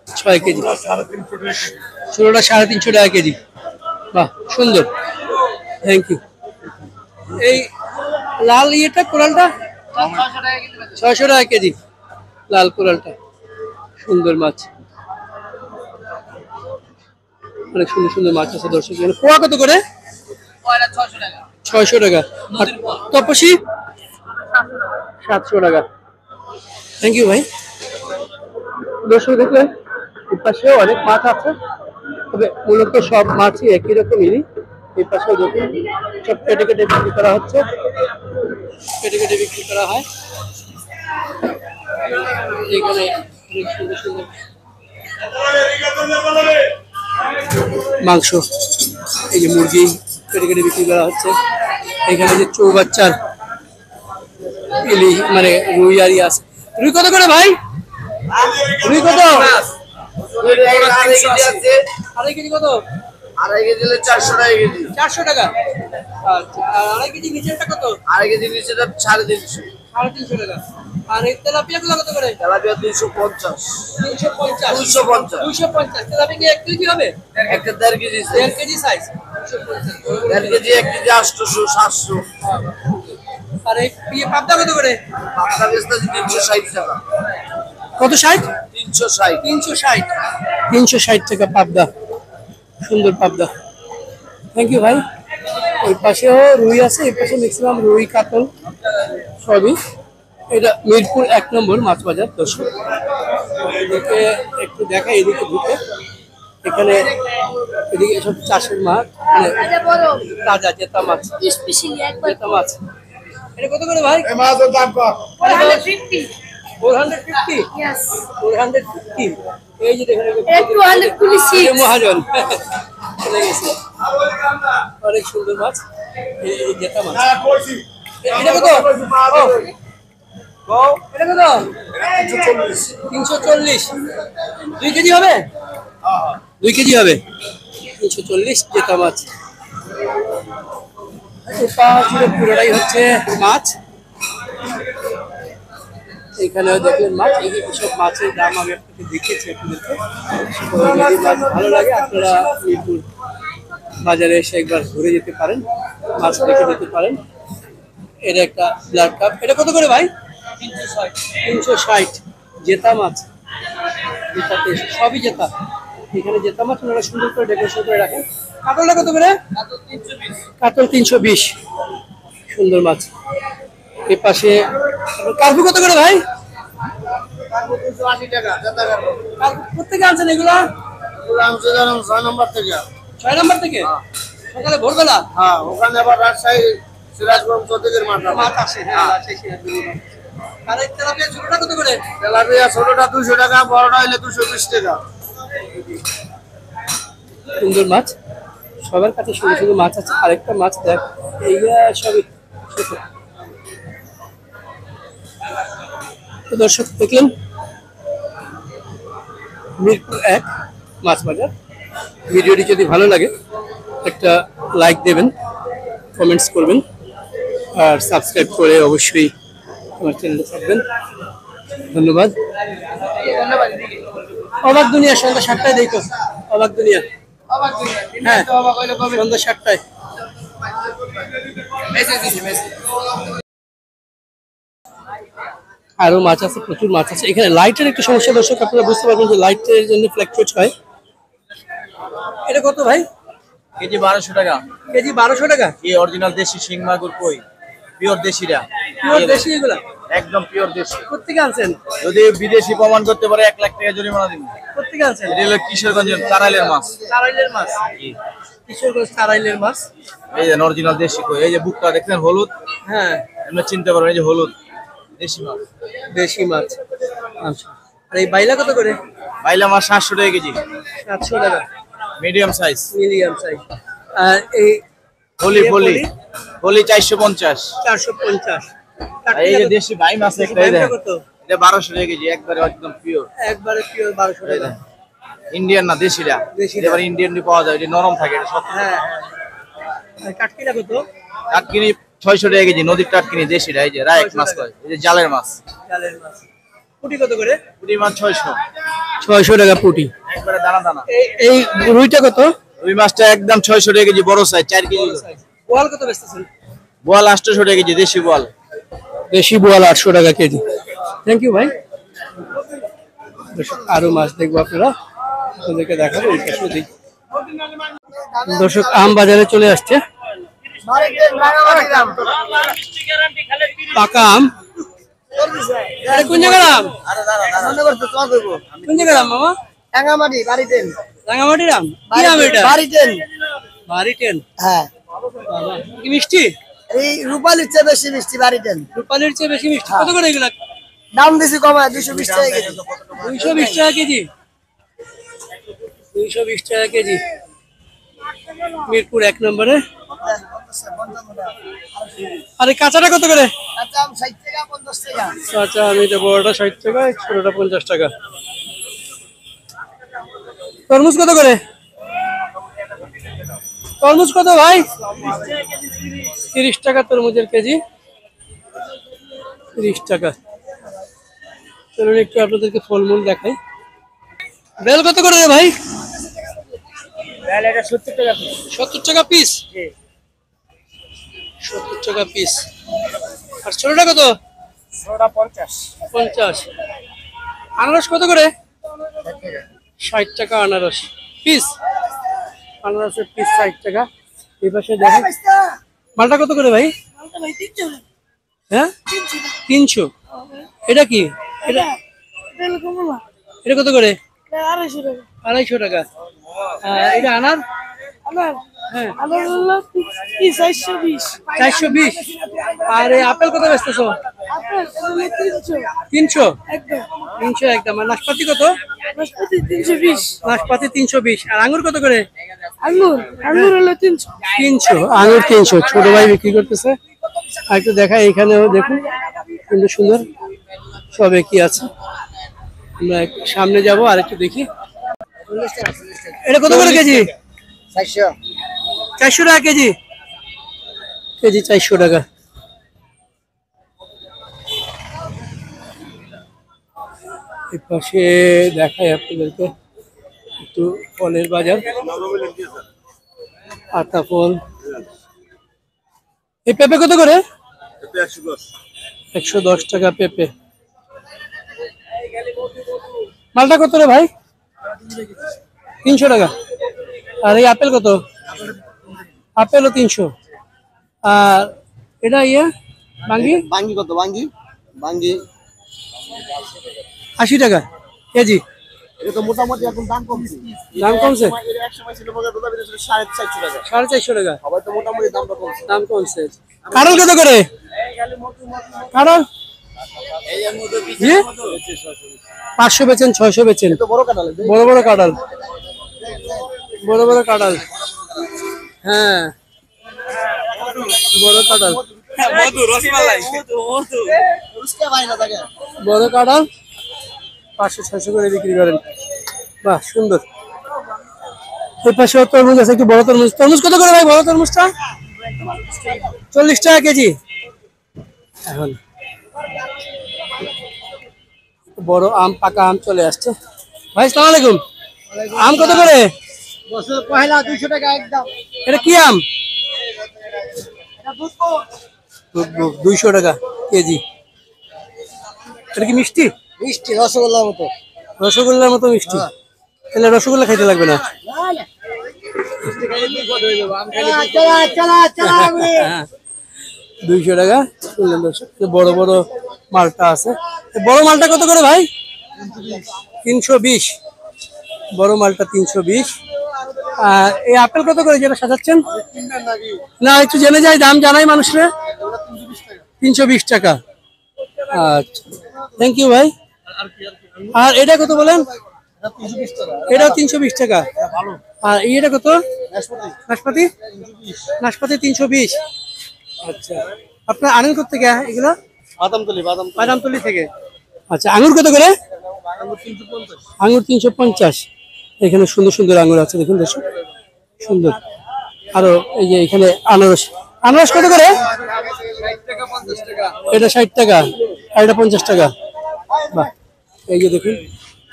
6 কেজি। ষোলোটা 350 টাকা কেজি। বাহ, সুন্দর। Thank you. এই লাল ইয়েটা, কোরালটা? 600 টাকা কেজি। লাল কোরালটা সুন্দর মাছ। অনেক সুন্দর সুন্দর মাছ আছে দর্শক। পোয়া কত করে? 600 টাকা। আর তপসী? 700 টাকা। থ্যাংক ইউ ভাই। দর্শক দেখলেন এই পাশেও অনেক মাছ আছে, তবে মূলত সব মাছই একই রকমেরই। এই পাশেও দেখুন সব কেটে কেটে বিক্রি করা হচ্ছে, কেটে কেটে বিক্রি করা হয়। এখানে অনেক সুন্দর সুন্দর মাংস, এই যে মুরগি কেটে কেটে বিক্রি করা হচ্ছে। এখানে যে চৌবাচ্চার ইলি মানে রুই আরি আছে। রুই কত করে ভাই? রুই কত? আড়াই কেজি কত? 2.5 কেজি হলে 400 টাকা কেজি। 400 টাকা। আচ্ছা, আর আড়াই কেজি নিচেরটা কত? 2.5 কেজি নিচেটা 350। 350 টাকা। আর এই তেলাপিয়া গুলো কত করে? তেলাপিয়া 250। 250। 250। 250। তেলাপিয়া কি 1 কেজি হবে? একটা 1.5 KG. 1.5 KG size. 250। 1.5 KG 1 KG 800 700। আর এই পাবদা কত করে? পাবদা বেচতেছি 360 টাকা। কত 60? 360। 360। 360 টাকা পাবদা, সুন্দর পাবদা। থ্যাংক ইউ ভাই। ওই পাশেও রুই আছে, এই পাশে ম্যাক্সিমাম রুই কাতল সবই। এটা মিরপুর 1 নম্বর মাছ বাজার। দর্শক এদিকে একটু দেখা, এদিকে ঢুকে এখানে এদিকে সব চাষের মাছ, মানে তাজা জেতা মাছ, জেতা মাছ। এটা কত করে ভাই? এই মাছের দাম কত? 450. 450। Yes. 450। এই যে দেখেন 226. মহাজন চলে গেছে। অনেক সুন্দর মাছ, এই জেতা মাছ। এটা কত? এটা কত? 340। 2 কেজি হবে? 2 কেজি হবে। 340 জেতা মাছ। পুরোটাই হচ্ছে মাছ। এখানেও দেখলেন মাছ। এই যে সব মাছের দাম আমি আপনাকে দেখিয়েছি আপনাদেরকে। তো যদি মাছ ভালো লাগে আপনারা মিরপুর বাজারে এসে একবার ঘুরে যেতে পারেন, মাছ দেখে যেতে পারেন। এটা একটা ব্লাড কাপ। এটা কত করে ভাই? 360। জেতা মাছ, জেতাতে সবই জেতা। এখানে জেতা মাছ ওনারা সুন্দর করে ডেকোরেশন করে রাখেন। কাতলটা কত করে? কাতল 320। সুন্দর মাছ। এই পাশে কার্পু কত করে ভাই? 280 টাকা। কোথেকে আনছেন এগুলা? 6 নম্বর থেকে। 6 নম্বর থেকে সকালে ভোরবেলা? হ্যাঁ, ওখানে আবার রাজশাহী সিরাজগঞ্জ চৌধুরীর মাঠ মাছ আসে। হ্যাঁ, রাজশাহী সিরাজগঞ্জের মাছ। আর এই তেলাপিয়া ছোটটা কত করে? তেলাপিয়া ছোটটা 200 টাকা, বড়টা হইলে 220 টাকা। সুন্দর মাছ, সবার কাছে সুন্দর সুন্দর মাছ আছে। আরেকটা মাছ দেখ, এইগুলা সবই ছোট। তো দর্শক দেখলেন মিরপুর 1 মাছ বাজার। ভিডিওটি যদি ভালো লাগে একটা লাইক দেবেন, কমেন্টস করবেন, আর সাবস্ক্রাইব করে অবশ্যই আমার চ্যানেলে থাকবেন। ধন্যবাদ। অবাক দুনিয়া সন্ধ্যা 7টায় দেখো। অবাক দুনিয়া, হ্যাঁ সন্ধ্যা 7টায়। আরো মাছ আছে, প্রচুর মাছ আছে। এখানে লাইটের একটু সমস্যা দর্শক, আপনারা বুঝতে পারবেন যে লাইটের জন্য ফ্ল্যাকচুয়েট হয়। এটা কত ভাই? কেজি 1200 টাকা। কেজি 1200 টাকা। এই অরিজিনাল দেশি শিং মাগুর কই, পিওর দেশিরা, পিওর দেশি এগুলা? একদম পিওর দেশি। কোথেকে আনছেন? যদি বিদেশি প্রমাণ করতে পারে 1 লাখ টাকা জরিমানা দিব। কোথেকে আনছেন? এটা হলো কিশোরগঞ্জের তারাইলের মাছ। তারাইলের মাছ? কিশোরগঞ্জ তারাইলের মাছ। এই যে অরিজিনাল দেশি কই, এই যে বুকটা দেখছেন হলুদ, হ্যাঁ আমরা চিনতে পারবেন, এই যে হলুদ দেশি মাছ। দেশি মাছ। আচ্ছা, আর এই বাইলা কত করে? বাইলা মাছ 700 টাকা কেজি, 700 টাকা। Medium size. Medium size. আর এই ফলি ফলি ফলি 450। 450। আর এই যে দেশি ভাই মাছ একটা, এই দেখেন কত? এটা 1200 টাকা কেজি, একবারে একদম পিওর। একবারে পিওর 1200 টাকা। ইন্ডিয়ান না, দেশিরা। দেশিরা। এবার ইন্ডিয়ান পাওয়া যায়, এটা নরম থাকে, এটা শক্ত। হ্যাঁ হ্যাঁ। আর কাটকিটা কত? টাটকিনি 600 টাকা কেজি, নদীর টাটকিনি দেশিরা, এই যে রায়ক মাছ কয়, এই যে জালের মাছ। জালের মাছ। পুঁটি কত করে? পুঁটি মাছ 600। 600 টাকা পুঁটি। একবারে দানা দানা। এই রুইটা কত? রুই মাছটা একদম 600 টাকা কেজি, বড় সাইজ 4 কেজি। বোয়াল কত বেচতেছেন? বোয়াল 800 টাকা কেজি, দেশি বোয়াল। দেশি বোয়াল 800 টাকা কেজি। থ্যাংক ইউ ভাই। আরো মাছ দেখবো, আপনারা ওদেরকে দেখাবো। এই পাশে দেখি দর্শক আম বাজারে চলে আসছে। পাকা আম এটা কোন জায়গার আম? কোন জায়গার আম মামা? রাঙামাটি বাড়িতে রাঙামাটির আম? কি আম এটা? বাড়িতে বাড়িটেন। হ্যাঁ বাবা, কি মিষ্টি? এই রূপালির চেয়ে বেশি মিষ্টি বাড়িতে রূপালির চেয়ে বেশি মিষ্টি। কত করে এগুলা? দাম দিছি কমায় 220 টাকা কেজি 220 টাকা কেজি। 220 টাকা কেজি। মিরপুর 1 নম্বরে। আরে কাঁচাটা কত করে? আচ্ছা 60 টাকা 50 টাকা আচ্ছা, আমি তো বড়টা 60 টাকা, ছোটটা 50 টাকা। তরমুজ কত করে? তরমুজ কত ভাই? 30 টাকা তরমুজের কেজি। 30 টাকা। চলুন একটু আপনাদেরকে ফলমূল দেখাই। বেল কত করে রে ভাই? 70 টাকা পিস। 70 টাকা পিস। আর ছোটটা কত? 50। আনারস কত করে? 60 টাকা আনারস পিস। আনারসের পিস 60 টাকা। এই পাশে দেখেন মালটা কত করে ভাই? হ্যাঁ 300। এটা কি? এটা এটা কত করে? 250 টাকা। এটা আনার? হ্যাঁ 420। আর এই আপেল কত বেচতেছো? 300। 300 একদম। আর নাশপাতি কত? নাশপাতি 320। আর আঙ্গুর কত করে? আঙ্গুর হলো 300। 300। আঙ্গুর 300। ছোট ভাই বিক্রি করতেছে। আর একটু দেখা, এখানেও দেখুন সুন্দর সুন্দর সবে কি আছে। আমরা একটু সামনে যাব আর একটু দেখি। এটা কত করে কেজি? 400 টাকা কেজি। কেজি 400 টাকা। এই পাশে দেখাই আপনাদেরকে একটু ফলের বাজার। আতা ফল। এই পেঁপে কত করে? 110 টাকা পেঁপে। মালটা কত রে ভাই? 300 টাকা। আর এই আপেল কত? আপেলও 300। আর এটা বাঙ্গি? বাঙ্গি কত বাঙ্গি? বাঙ্গি 80 টাকা কেজি। এটা তো মোটামুটি এখন দাম কমছে। দাম কমছে? এর এক সময় ছিল মনে হয় 450 টাকা। 450 টাকা। সবাই তো মোটামুটি দামটা কমছে। দাম কমছে। কারল কত করে? কারল? জি 500 বেচেন, 600 বেচেন। তো বড় কাঁঠাল বড় বড় কাঁঠাল। বড় বড় কাঁঠাল। হ্যাঁ বড় কাঁঠাল। বড় কাঁঠাল 500-600 করে বিক্রি করেন। বাহ সুন্দর। এই পাশে তরমুজ আছে, একটু বড় তরমুজ। তরমুজ কত করে ভাই বড় তরমুজটা? 40 টাকা কেজি। এখন বড় আম, পাকা আম চলে আসছে। ভাই সালাম আলাইকুম। আম কত করে? বছর পয়লা 200 টাকা একদম। এটা কি আম? 200 টাকা কেজি। এটা কি মিষ্টি? মিষ্টি রসগোল্লার মতো। রসগোল্লার মতো মিষ্টি। তাহলে রসগোল্লা খাইতে লাগবে না। 200 টাকা। শুনলেন দর্শক, বড় বড় মালটা আছে। বড় মালটা কত করে ভাই? 320। বড় মালটা 320। আর এই আপেল কত করে যেটা সাজাচ্ছেন? না একটু জেনে যাই, দাম জানাই মানুষরে। 320 টাকা। আচ্ছা থ্যাংক ইউ ভাই। আর এটা কত বলেন? এটাও 320 টাকা। আর এটা কত? নাশপাতি? নাশপাতি 320। আচ্ছা আপনার আনেন কোথা থেকে এগুলো? বাদামতলি থেকে। আচ্ছা আঙ্গুর কত করে? আঙ্গুর 350। এখানে সুন্দর সুন্দর আঙ্গুর আছে দেখুন দর্শক, সুন্দর। আরো এই যে এখানে আনারস। আনারস কত করে? এটা 60 টাকা আর এটা 50 টাকা। বাহ এই যে দেখুন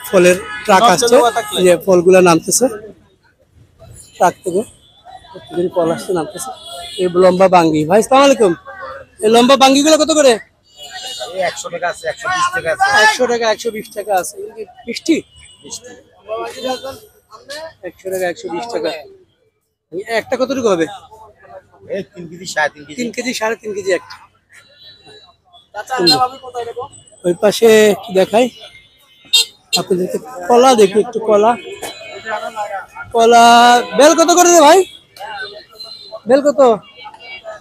ফলের ট্রাক আসছে, এই যে ফলগুলা নামতেছে ট্রাক থেকে। প্রতিদিন ফল আসছে নামতেছে। এই লম্বা বাঙ্গি। ভাই আসসালামু আলাইকুম। এই লম্বা বাঙ্গিগুলো কত করে? 100 টাকা আছে, 120 টাকা আছে। 100 টাকা 120 টাকা আছে। মিষ্টি? 100 টাকা 120 টাকা। একটা কতটুকু হবে? এই 3 কেজি 3.5 কেজি। 3 কেজি 3.5 কেজি একটা। ওই পাশে একটু দেখাই আপনাদেরকে, কলা দেখি একটু, কলা কলা বেল কত করে দে ভাই? বেল কত?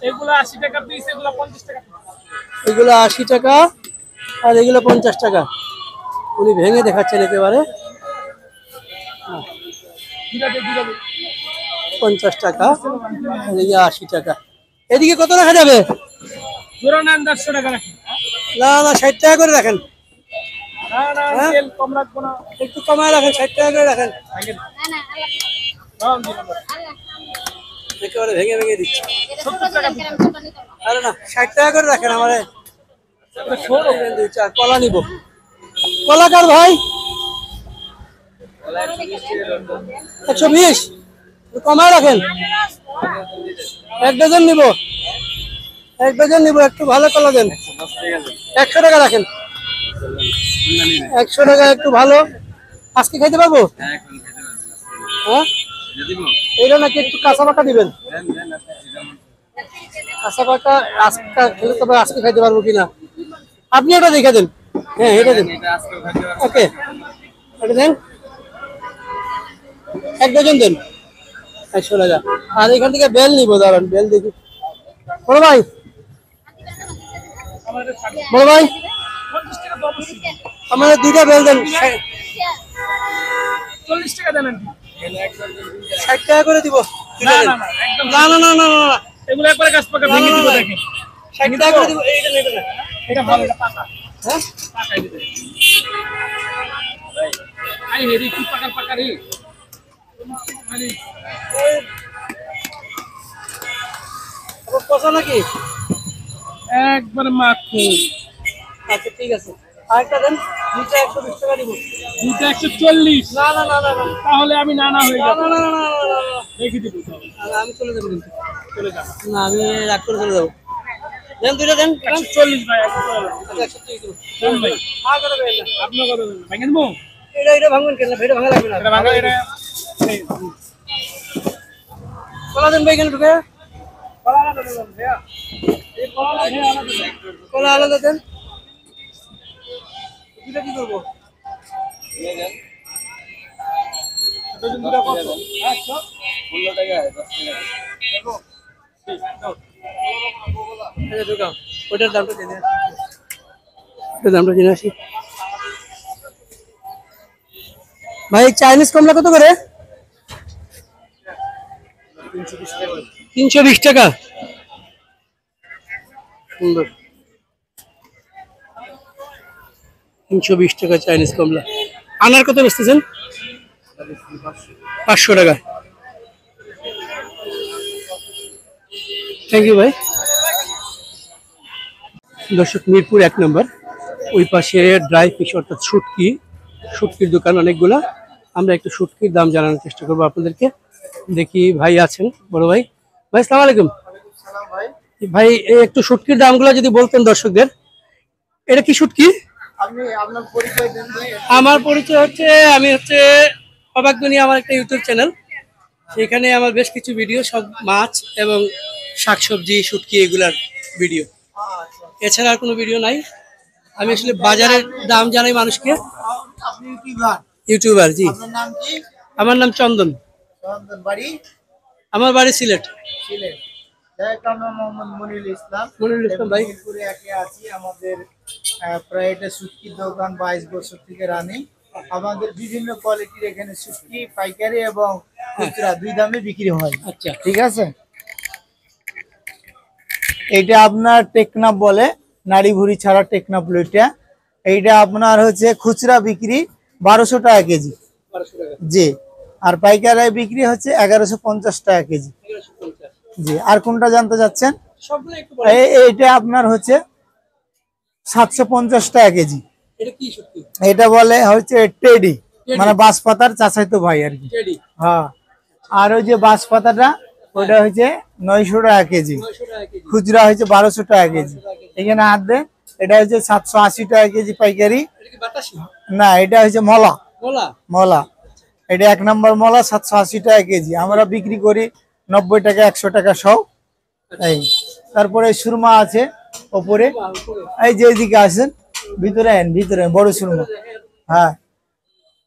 এগুলো 80 টাকা পিস, এগুলো 50 টাকা। এগুলো 80 টাকা আর এগুলো 50 টাকা। উনি ভেঙে দেখাচ্ছেন একেবারে। 50 টাকা আর এই 80 টাকা। এদিকে কত রাখা যাবে? জোড়া নেন 150 টাকা রাখেন। না না 60 টাকা করে রাখেন। না না, হ্যাঁ? তেল কম রাখবো না। একটু কমায় রাখেন, 60 টাকা করে রাখেন। দাম দিলাম। একেবারে ভেঙে ভেঙে দিচ্ছি। 70 টাকা পিস। আরে না 60 টাকা করে রাখেন আমারে। কলা নিব। কলা কার ভাই? 120 কমায় রাখেন। 1 ডজন নিব, 1 ডজন নিব। একটু ভালো কলা দেন। 100 টাকা রাখেন। 100 টাকা একটু ভালো। আজকে খাইতে পারবো? হ্যাঁ, এইটা নাকি একটু কাঁচা পাকা দিবেন? কাঁচা পাকা আজকে খেলে তবে আজকে খাইতে পারবো কিনা আপনি এটা দেখে দেন। হ্যাঁ এটা দেন। ওকে এটা দেন, 1 ডজন দেন। 100 টাকা। আর এখান থেকে বেল নিব, দাঁড়ান বেল দেখি। বড় ভাই, বড় ভাই 50 টাকা তো অবশ্যই। আমার 2টা বেল দেন। 40 টাকা দেন আন্টি। 60 টাকা করে দিব। না না না, একদম না না না না না, এগুলো একবারে গাছ পাকা ভেঙে দিব দেখেন। 60 টাকা করে দিব। এইটা না, এটা না। এটা ভালো, এটা পাকা। হ্যাঁ পাকাই দিতে। আই হেরি কি পাকা রে। আরে কষা নাকি? একবারে মাখন। আচ্ছা ঠিক আছে, আরেকটা দেন। দুইটা 120 টাকা দিব। দুটো 140। না না না না না তাহলে আমি না না হয়ে না যাব। না না না না, না, না। রেখে দিব তো। আমি চলে যাবো কিন্তু। চলে যা। না আমি রাগ করে চলে যাবো। দেন দুইটা দেন। 140 ভাই, একদম ভালো। আচ্ছা 130 দিব। দেন ভাই। আর কত দেবেন না? আপনি কত দেবেন? ভেঙে দেবো? এটা ভাঙবেন কেন? এটা ভাঙা লাগবে না। এটা ভাঙা, এটা এই, কলা দেন ভাই, এখানে ঢুকে। কলা আলাদা দেবেন ভাইয়া। এই কলা আলাদা দেবেন। কলা আলাদা দেন। দুইটা কি করবো? ডজন দুটো কত? 100 টাকা 10 টাকা। আচ্ছা ঢুকাও। ওইটার দামটা জেনে আসি। ওইটার দামটা জেনে আসি। ভাই চাইনিজ কমলা কত করে? 320 টাকা। সুন্দর। 320 টাকা চাইনিজ কমলা। আনার কত বেচতেছেন? 500 টাকা। থ্যাংক ইউ ভাই। দর্শক, মিরপুর 1 নম্বর, ওই পাশে ড্রাই ফিশ অর্থাৎ শুটকির দোকান অনেকগুলা। আমরা একটু শুটকির দাম জানানোর চেষ্টা করবো আপনাদেরকে। দেখি ভাই আছেন, বড় ভাই। ভাই আসসালামু আলাইকুম। ভাই একটু শুটকির দামগুলো যদি বলতেন দর্শকদের। এটা কি শুটকি? আমার পরিচয় হচ্ছে, আমি হচ্ছে অবাক দুনিয়া, আমার একটা ইউটিউব চ্যানেল। সেখানে আমার বেশ কিছু ভিডিও, সব মাছ এবং শাকসবজি, শুটকি এগুলার ভিডিও। এছাড়া আর কোনো ভিডিও নাই। আমি আসলে বাজারের দাম জানাই মানুষকে। আপনি ইউটিউবার? ইউটিউবার, জি। আপনার নাম কি? আমার নাম চন্দন। চন্দন, বাড়ি? আমার বাড়ি সিলেট। সিলেট। আমরা মোহাম্মদ মনিরুল ইসলাম। মনিরুল ইসলাম ভাই। মিরপুরে একে আছি। আমাদের প্রায় এটা শুটকির দোকান 22 বছর থেকে রানি। আমাদের বিভিন্ন কোয়ালিটির এখানে শুটকি পাইকারি এবং খুচরা 2 দামে বিক্রি হয়। আচ্ছা ঠিক আছে। এইটা আপনার টেকনাফ বলে, নাড়ি ভুড়ি ছাড়া টেকনাফ লইটা। এইটা আপনার হচ্ছে খুচরা বিক্রি 1200 টাকা কেজি। 1200 টাকা। জি। আর পাইকারি বিক্রি হচ্ছে 1150 টাকা কেজি। 1150। জি। আর কোনটা জানতে চাচ্ছেন? সবগুলো একটু এইটা আপনার হচ্ছে 750 টাকা কেজি। এটা কি শুটকি? এটা বলে হচ্ছে টেডি, মানে বাঁশ পাতার চাচাইতো ভাই আর কি। টেডি। হ্যাঁ। আর ওই যে বাঁশ পাতাটা, ওটা হচ্ছে 900 টাকা কেজি। 900 টাকা কেজি। খুচরা হচ্ছে 1200 টাকা কেজি। এখানে হাত দেন। এটা হচ্ছে 780 টাকা কেজি পাইকারি। এটা কি বাতাসি? না, এটা হচ্ছে মলা। বলা। মলা। এটা 1 নম্বর মলা, 780 টাকা কেজি। আমরা বিক্রি করি 90 টাকা, 100 টাকা সব। এই তারপরে সুরমা আছে ওপরে এই যে এদিকে আসেন, ভিতরে আন, ভিতরে আন, বড় সুরমা। হ্যাঁ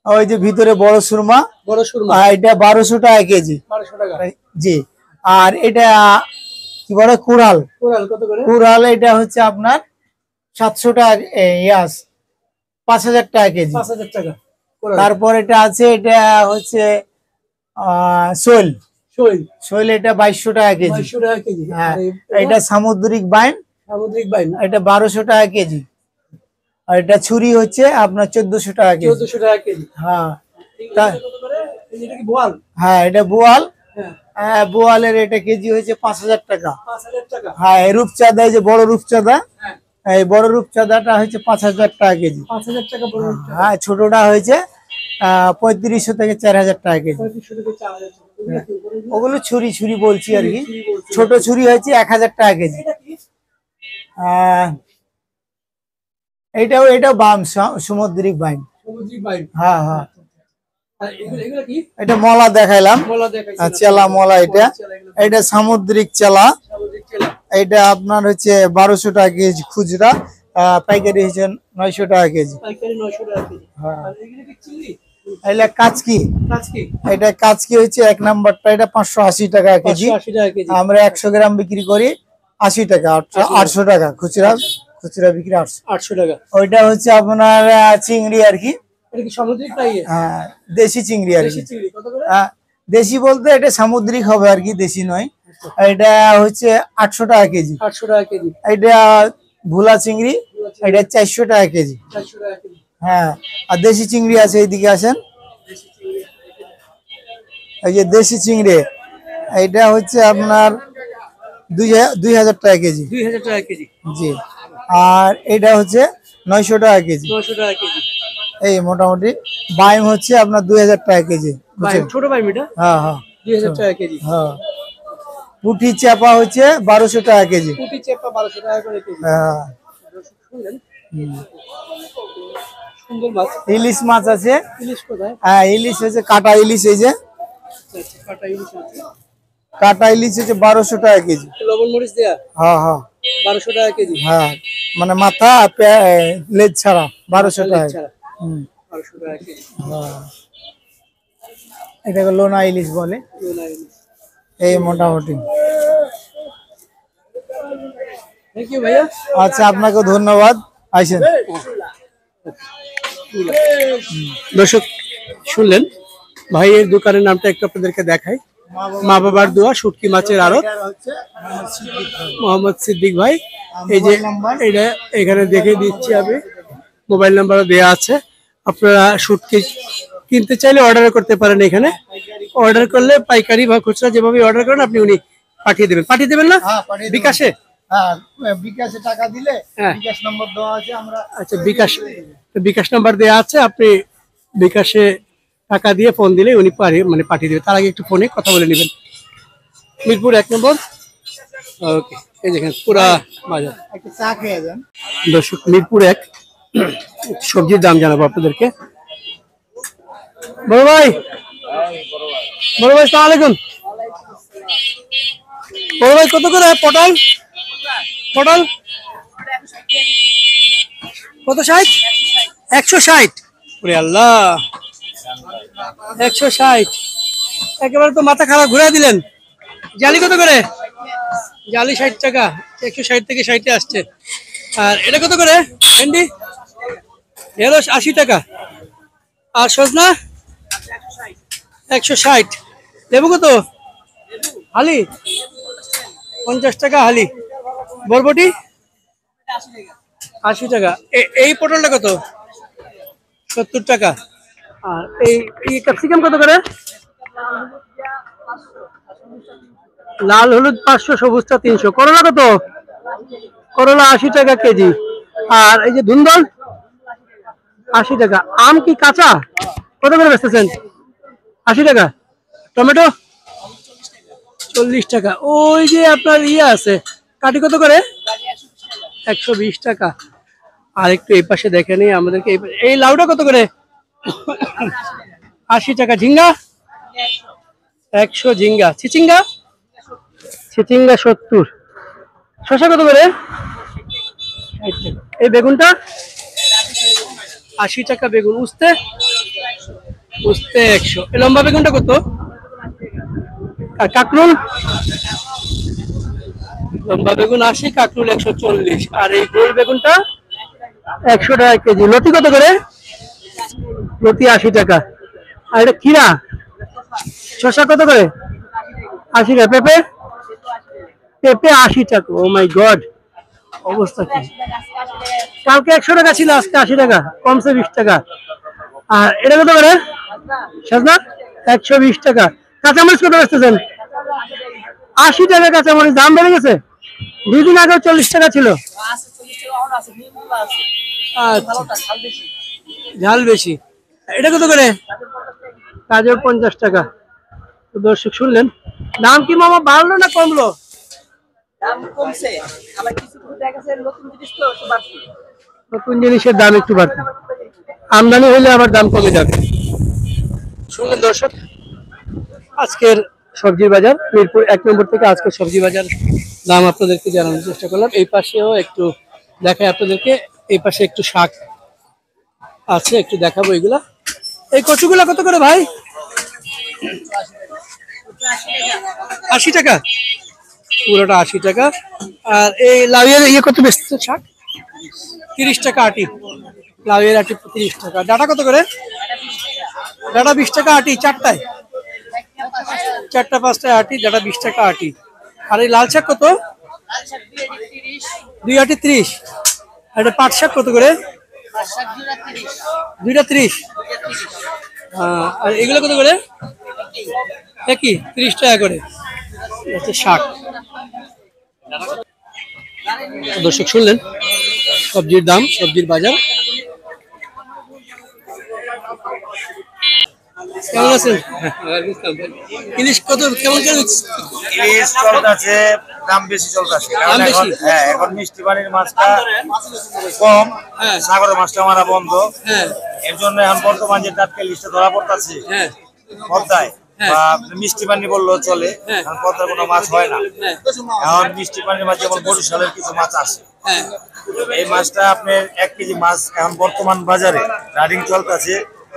ওই যে ভিতরে বড় সুরমা, বড় সুরমা এটা 1200 টাকা কেজি। 1200 টাকা। জি। আর এটা কি বলে কুড়াল, কোরাল কত করে? কুড়াল এটা হচ্ছে আপনার 700 টাকা, 5000 টাকা কেজি। 5000 টাকা কোরাল। তারপর এটা আছে, এটা হচ্ছে শোল, শৈল শৈল এটা 2200 টাকা কেজি। 2200 টাকা কেজি। হ্যাঁ আর এটা সামুদ্রিক বাইন, সামুদ্রিক বাইন এটা 1200 টাকা কেজি। আর এটা ছুরি হচ্ছে আপনার 1400 টাকা কেজি। 1400 টাকা কেজি। হ্যাঁ কত করে? এটা কি বোয়াল? হ্যাঁ এটা বোয়াল, হ্যাঁ বোয়ালের এটা কেজি হচ্ছে 5000 টাকা। 5000 টাকা। হ্যাঁ এই রূপচাঁদা, এই যে বড় রূপচাঁদা, হ্যাঁ এই বড় রূপচাঁদাটা হচ্ছে 5000 টাকা কেজি। 5000 টাকা বড়। হ্যাঁ ছোটটা হয়েছে 3500 থেকে 4000 টাকা কেজি। 3500 থেকে 4000 টাকা। এগুলো কি উপরে? ওগুলো ছুরি ছুরি বলছি আর কি। ছোট ছুরি হয়েছে 1000 টাকা কেজি। এটা কি? এটাও বাম, সামুদ্রিক বাইন। সামুদ্রিক বাইন। হ্যাঁ হ্যাঁ আর এগুলো কি? এটা মলা দেখাইলাম, মোলা দেখাইছি। চেলা মলা এটা। এটা সামুদ্রিক চেলা, সামুদ্রিক চেলা। এটা আপনার হচ্ছে 1200 টাকা কেজি খুচরা, পাইকারি হচ্ছে 900 টাকা কেজি। পাইকারি 900 টাকা কেজি। হ্যাঁ। আর এগুলো কি চিংড়ি? এটা কাচকি, কাজ কি? এটা কাচকি হচ্ছে 1 নাম্বারটা, এটা 580 টাকা কেজি। 580 টাকা কেজি। আমরা 100 গ্রাম বিক্রি করি 80 টাকা, 800 টাকা খুচরা, খুচরা বিক্রি 800। 800 টাকা। ওইটা হচ্ছে আপনার চিংড়ি আর কি। এটা কি সামুদ্রিক টাই? হ্যাঁ দেশি চিংড়ি আর দেশি কি। চিংড়ি কত করে? দেশি বলতে এটা সামুদ্রিক হবে আর কি, দেশি নয়। এটা হচ্ছে 800 টাকা কেজি। 800 টাকা কেজি। এটা ভোলা চিংড়ি, এটা 400 টাকা কেজি। 400 টাকা কেজি। হ্যাঁ আর দেশি চিংড়ি আছে, এইদিকে আসেন, এই যে দেশি চিংড়ি, এটা হচ্ছে আপনার 2000 টাকা কেজি। 2000 টাকা কেজি। জি। আর এটা হচ্ছে 900 টাকা কেজি। 900 টাকা কেজি। এই মোটামুটি বাইম হচ্ছে আপনার 2000 টাকা কেজি। বাইম ছোট বাইম এটা হ্যাঁ হ্যাঁ 2000 টাকা কেজি। হ্যাঁ। পুঁটি চাপা হচ্ছে 1200 টাকা কেজি। পুঁটি চেপা 1200 টাকা করে কেজি। হ্যাঁ। শুনলেন? সুন্দর মাছ। ইলিশ মাছ আছে। ইলিশ কোথায়? হ্যাঁ ইলিশ হচ্ছে কাটা ইলিশ, এই যে আচ্ছা কাটা ইলিশ আছে। কাটা ইলিশ হচ্ছে 1200 টাকা কেজি। লবণ মরিচ দেয়া হ্যাঁ হ্যাঁ 1200 টাকা কেজি। হ্যাঁ মানে মাথা লেজ ছাড়া 1200 টাকা। ছাড়া হুম 1200 টাকা কেজি। হ্যাঁ এটাকে লোনা ইলিশ বলে। লোনা ইলিশ। এই মোটামুটি। থ্যাংক ইউ ভাইয়া। আচ্ছা আপনাকে ধন্যবাদ, আইসেন। দর্শক শুনলেন ভাইয়ের দোকানের নামটা একটু আপনাদেরকে দেখাই, মা বাবার দোয়া শুটকি মাছের আড়ত, মোহাম্মদ সিদ্দিক ভাই। এই যে এটা এখানে দেখে দিচ্ছি আমি, মোবাইল নাম্বারও দেওয়া আছে। আপনারা শুটকি কিনতে চাইলে অর্ডার করতে পারেন। এখানে অর্ডার করলে পাইকারি বা খুচরা যেভাবে অর্ডার করেন আপনি উনি পাঠিয়ে দেবেন না বিকাশে? হ্যাঁ বিকাশে টাকা দিলে হ্যাঁ। বিকাশ নম্বর দেওয়া আছে আমরা। আচ্ছা বিকাশ নাম্বার দেওয়া আছে, আপনি বিকাশে টাকা দিয়ে ফোন দিলে উনি পাঠিয়ে দেবে। তার আগে একটু ফোনে কথা বলে নেবেন। মিরপুর 1 নম্বর। ওকে এই দেখেন পুরা বাজার। একটা চা খেয়ে যান। দর্শক মিরপুর 1 সবজির দাম জানাবো আপনাদেরকে। বড় ভাই সালাম আলাইকুম। বড় ভাই কত করে পটল? পটল কত? 60? 160? ওরে আল্লাহ 160 একেবারে তো মাথা খারাপ ঘুরে দিলেন। জালি কত করে? জালি 60 টাকা, 160 থেকে 60 আসছে। আর এটা কত করে ভেন্ডি? ঢেঁড়স 80 টাকা। আর সজনা 160। লেবু কত? হালি 50 টাকা হালি। বরবটি 80 টাকা। এই পটলটা কত? 70 টাকা। আর এই ক্যাপসিকাম কত করে? লাল হলুদ 500, সবুজটা 300। করলা কত? করলা 80 টাকা কেজি। আর এই যে ধুন্দল 80 টাকা। আম কি কাঁচা কত করে বেচতেছেন? 80 টাকা। টমেটো 40 টাকা। ওই যে আপনার আছে কাটি কত করে? 120 টাকা। আর একটু এই পাশে দেখে নিই আমাদেরকে। এই লাউটা কত করে? 80 টাকা। ঝিঙ্গা 100 ঝিঙ্গা। চিচিঙ্গা 70। শসা কত করে? 60 টাকা। এই বেগুনটা 80 টাকা বেগুন। উস্তে উস্তে 100। এই লম্বা বেগুনটা কত? আর কাকরুল? লম্বা বেগুন 80, কাকরুল 140। আর এই গোল বেগুনটা 100 টাকা কেজি। লতি কত করে? লতি 80 টাকা। আর এটা খিরা? শসা কত করে? 80 টাকা। পেঁপে? পেঁপে 80 টাকা। ও মাই গড, অবস্থা কি! কালকে 100 টাকা ছিল, আজকে 80 টাকা, কমছে 20 টাকা। আর এটা কত করে? সাজনা 120 টাকা। কাঁচামরিচ কত বেচতেছেন? 80 টাকা কাঁচামরিচ। দাম বেড়ে গেছে? 2 দিন আগে 40 টাকা ছিল। আচ্ছা, ঝাল বেশি। এটা কত করে? গাজর 50 টাকা। তো দর্শক শুনলেন, দাম কি মামা বাড়লো না কমলো? নতুন জিনিসের দাম একটু বাড়ছে, আমদানি হলে আবার দাম কমে যাবে। শুনলেন দর্শক, আজকের সবজি বাজার মিরপুর 1 নম্বর থেকে আজকের সবজি বাজার দাম আপনাদেরকে জানানোর চেষ্টা করলাম। এই পাশেও একটু দেখাই আপনাদেরকে। এই পাশে একটু শাক আছে, একটু দেখাবো এগুলা। এই কচুগুলা কত করে ভাই? 80 টাকা পুরোটা, 80 টাকা। আর এই লাউয়ের ইয়ে কত বেচছে শাক? 30 টাকা আটি। লাউয়ের আটি 30 টাকা। ডাটা কত করে? ডাটা 20 টাকা আটি, চারটায়? 4টা 5টায় আটি, ডাটা 20 টাকা আটি। আর এই লাল শাক কত? 2 আটি 30। আর এটা পাট শাক কত করে? 2টা 30। আর এগুলো কত করে? একই 30 টাকা করে। আচ্ছা, শাক। দর্শক শুনলেন সবজির দাম, সবজির বাজার। কেমন আছেন? ইলিশ কত কেমন কেন? ইলিশ চলতেছে, দাম বেশি চলতেছে, কারণ এখন এখন মিষ্টি পানির মাছটা কম, সাগরের মাছটা মারা বন্ধ। এর জন্য এখন বর্তমান যে টাটকা ইলিশটা ধরা পড়তেছে পদ্মায় বা মিষ্টি পানি বললেও চলে, কারণ পদ্মার কোনো মাছ হয় না। এখন মিষ্টি পানির মাছ যেমন বরিশালের কিছু মাছ আছে, এই মাছটা আপনার 1 কেজি মাছ এখন বর্তমান বাজারে রানিং চলতেছে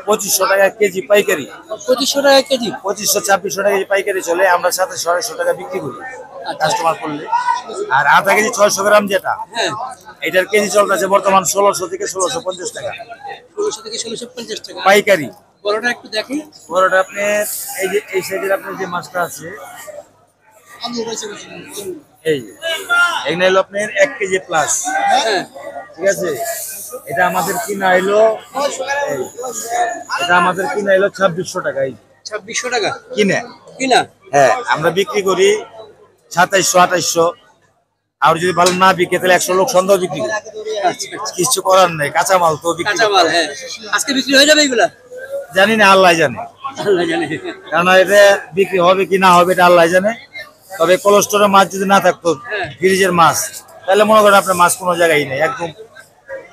2500 টাকা কেজি পাইকারি। 2500 টাকা কেজি? 2500-2600 টাকা কেজি পাইকারি চলে। আমরা 2700-2800 টাকা বিক্রি করি কাস্টমার করলে। আর আধা কেজি 600 গ্রাম যেটা, এটার কেজি চলতেছে বর্তমান 1600 থেকে 1650 টাকা। 1600 থেকে 1650 টাকা পাইকারি। বড়টা একটু দেখি। বড়টা আপনার এই যে এই সাইজের আপনার যে মাছটা আছে, এই এখানে হলো আপনার 1 কেজি প্লাস। ঠিক আছে, এটা আমাদের কিনা হইলো, এটা আমাদের কিনা হইলো 2600 টাকা। এই 2600 টাকা কিনে কিনা? হ্যাঁ, আমরা বিক্রি করি 2700-2800। আর যদি ভালো না বিক্রি তাহলে 100 লোক সন্দেহ বিক্রি করি। কিছু করার নেই, কাঁচামাল তো বিক্রি। কাঁচামাল, হ্যাঁ। আজকে বিক্রি হয়ে যাবে এগুলা? জানি না, আল্লাহ জানে। আল্লাহ জানে। কারণ এটা বিক্রি হবে কি না হবে এটা আল্লাহ জানে। তবে কোল্ড স্টোরের মাছ যদি না থাকতো, ফ্রিজের মাছ, তাহলে মনে করেন আপনার মাছ কোনো জায়গায় নেই একদম।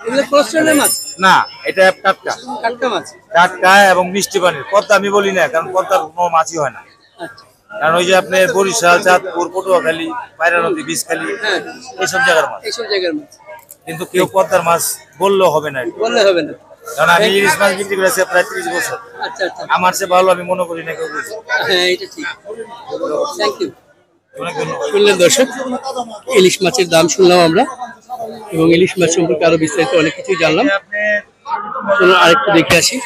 এগুলো কোল্ড স্টোরের মাছ না, এটা টাটকা টাটকা মাছ, টাটকা এবং মিষ্টি পানির। পদ্মা আমি বলি না, কারণ পদ্মার কোনো মাছই হয় না। আচ্ছা। কারণ ওই যে আপনার বরিশাল, চাঁদপুর, পটুয়াখালী, পায়রা নদী, বিষখালী, এইসব জায়গার মাছ। এইসব জায়গার মাছ। কিন্তু কেউ পদ্মার মাছ বললেও হবে না, বললে হবে না। কারণ আমি ইলিশ মাছ বিক্রি করেছি প্রায় 30 বছর। আচ্ছা আচ্ছা, আমার চেয়ে ভালো আমি মনে করি না কেউ বুঝে। হ্যাঁ, এটা ঠিক। Thank you. শুনলেন দর্শক, ইলিশ মাছের দাম শুনলাম আমরা, এবং ইলিশ মাছ সম্পর্কে আরো বিস্তারিত অনেক কিছুই জানলাম। আরেকটু দেখে আসি।